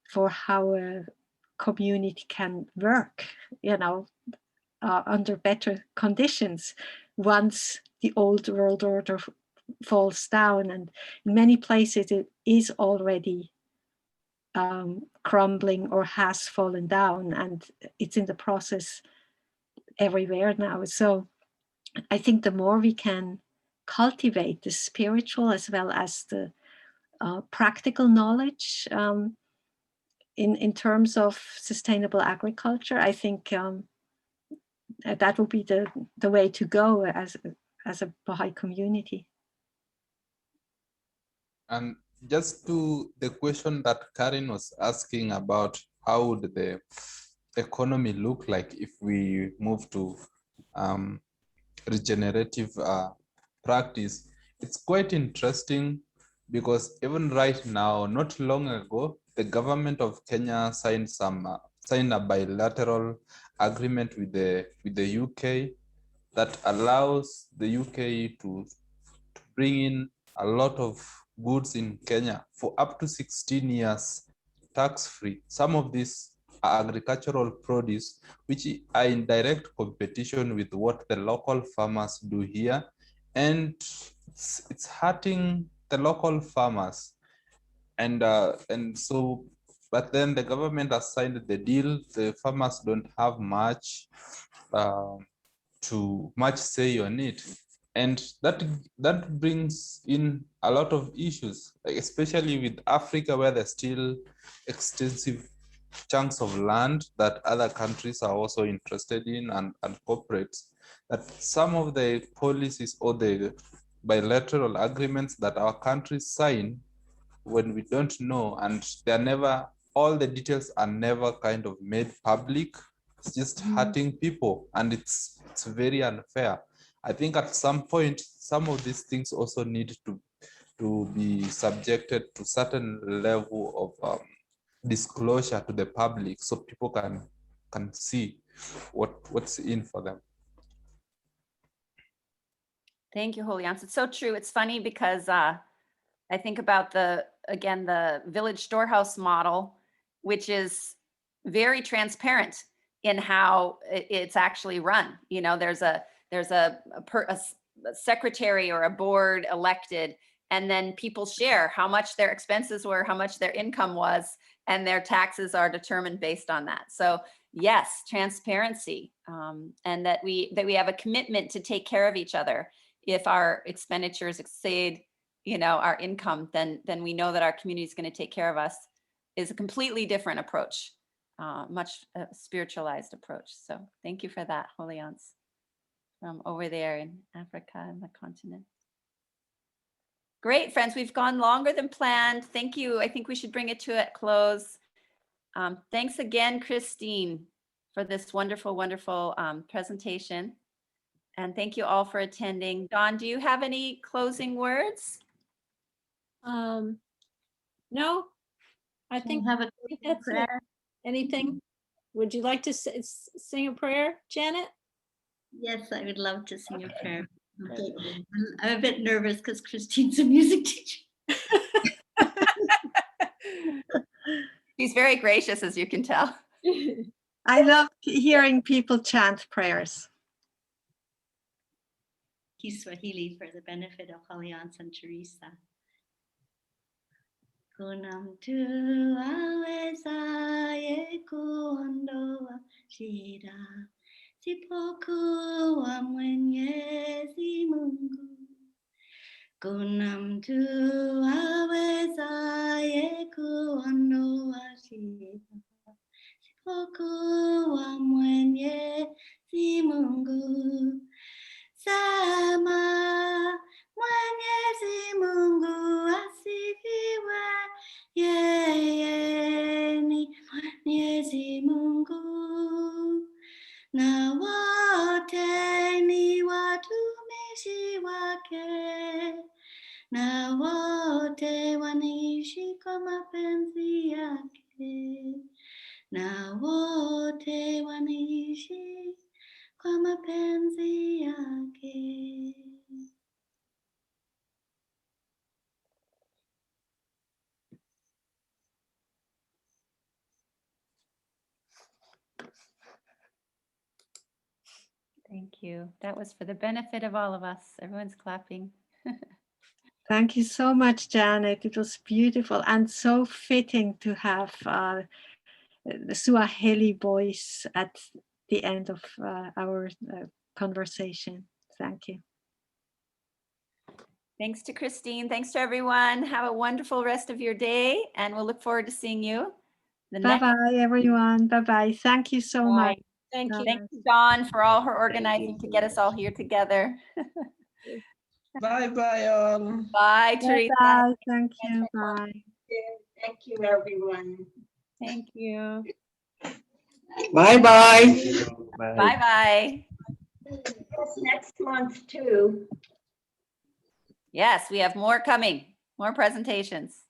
for how a community can work, you know, under better conditions once the old world order falls down. And in many places it is already crumbling or has fallen down, and it's in the process everywhere now. So I think the more we can cultivate the spiritual as well as the practical knowledge in terms of sustainable agriculture. I think that will be the way to go as a Baha'i community. And just to the question that Karen was asking about how would the economy look like if we move to regenerative practice, it's quite interesting because even right now, not long ago, the government of Kenya signed a bilateral agreement with the UK that allows the UK to bring in a lot of goods in Kenya for up to 16 years tax-free. Some of these are agricultural produce, which are in direct competition with what the local farmers do here. And it's hurting the local farmers. And so, but then the government has signed the deal. The farmers don't have much say on it. And that brings in a lot of issues, like especially with Africa, where there's still extensive chunks of land that other countries are also interested in and corporates, that some of the policies or the bilateral agreements that our countries sign, when we don't know, and they're never, all the details are never kind of made public, it's just hurting people, and it's very unfair. I think at some point, some of these things also need to be subjected to certain level of disclosure to the public, so people can see what's in for them. Thank you, Julians. It's so true. It's funny because I think about the village storehouse model, which is very transparent in how it's actually run. You know, there's a secretary or a board elected, and then people share how much their expenses were, how much their income was, and their taxes are determined based on that. So yes, transparency, and that we have a commitment to take care of each other. If our expenditures exceed, our income, then we know that our community is going to take care of us, is a completely different approach, much spiritualized approach. So thank you for that, Julians, from over there in Africa and the continent. Great, friends, we've gone longer than planned. Thank you. I think we should bring it to a close. Thanks again, Christine, for this wonderful, wonderful presentation. And thank you all for attending. Dawn, do you have any closing words? No, I think that's it. Anything? Would you like to sing a prayer, Janet? Yes, I would love to sing a prayer. Okay. I'm a bit nervous because Christine's a music teacher. She's very gracious, as you can tell. I love hearing people chant prayers. Kiswahili for the benefit of Julians and Teresa. Kuna mtu awezaye kuondoa shida isipokuwa Mwenyezi Mungu. Kuna mtu awezaye kuondoa shida isipokuwa Mwenyezi Mungu. Sama Mwenyezi Mungu asifiwe, yeye ni Mwenyezi Mungu, na wote ni watumishi wake, na wote wanaishi kwa mapenzi yake, na wote wanaishi kwa mapenzi yake. Thank you. That was for the benefit of all of us. Everyone's clapping. Thank you so much, Janet. It was beautiful and so fitting to have the Swahili voice at the end of our conversation. Thank you. Thanks to Christine. Thanks to everyone. Have a wonderful rest of your day, and we'll look forward to seeing you. Bye-bye, everyone. Bye-bye. Thank you so much. Thank you. Thanks to Dawn for all her organizing to get us all here together. Bye-bye all. Bye, Teresa. Bye. Thank you. Bye. Thank you, everyone. Thank you. Bye-bye. Bye-bye. Yes, next month too. Yes, we have more coming, more presentations.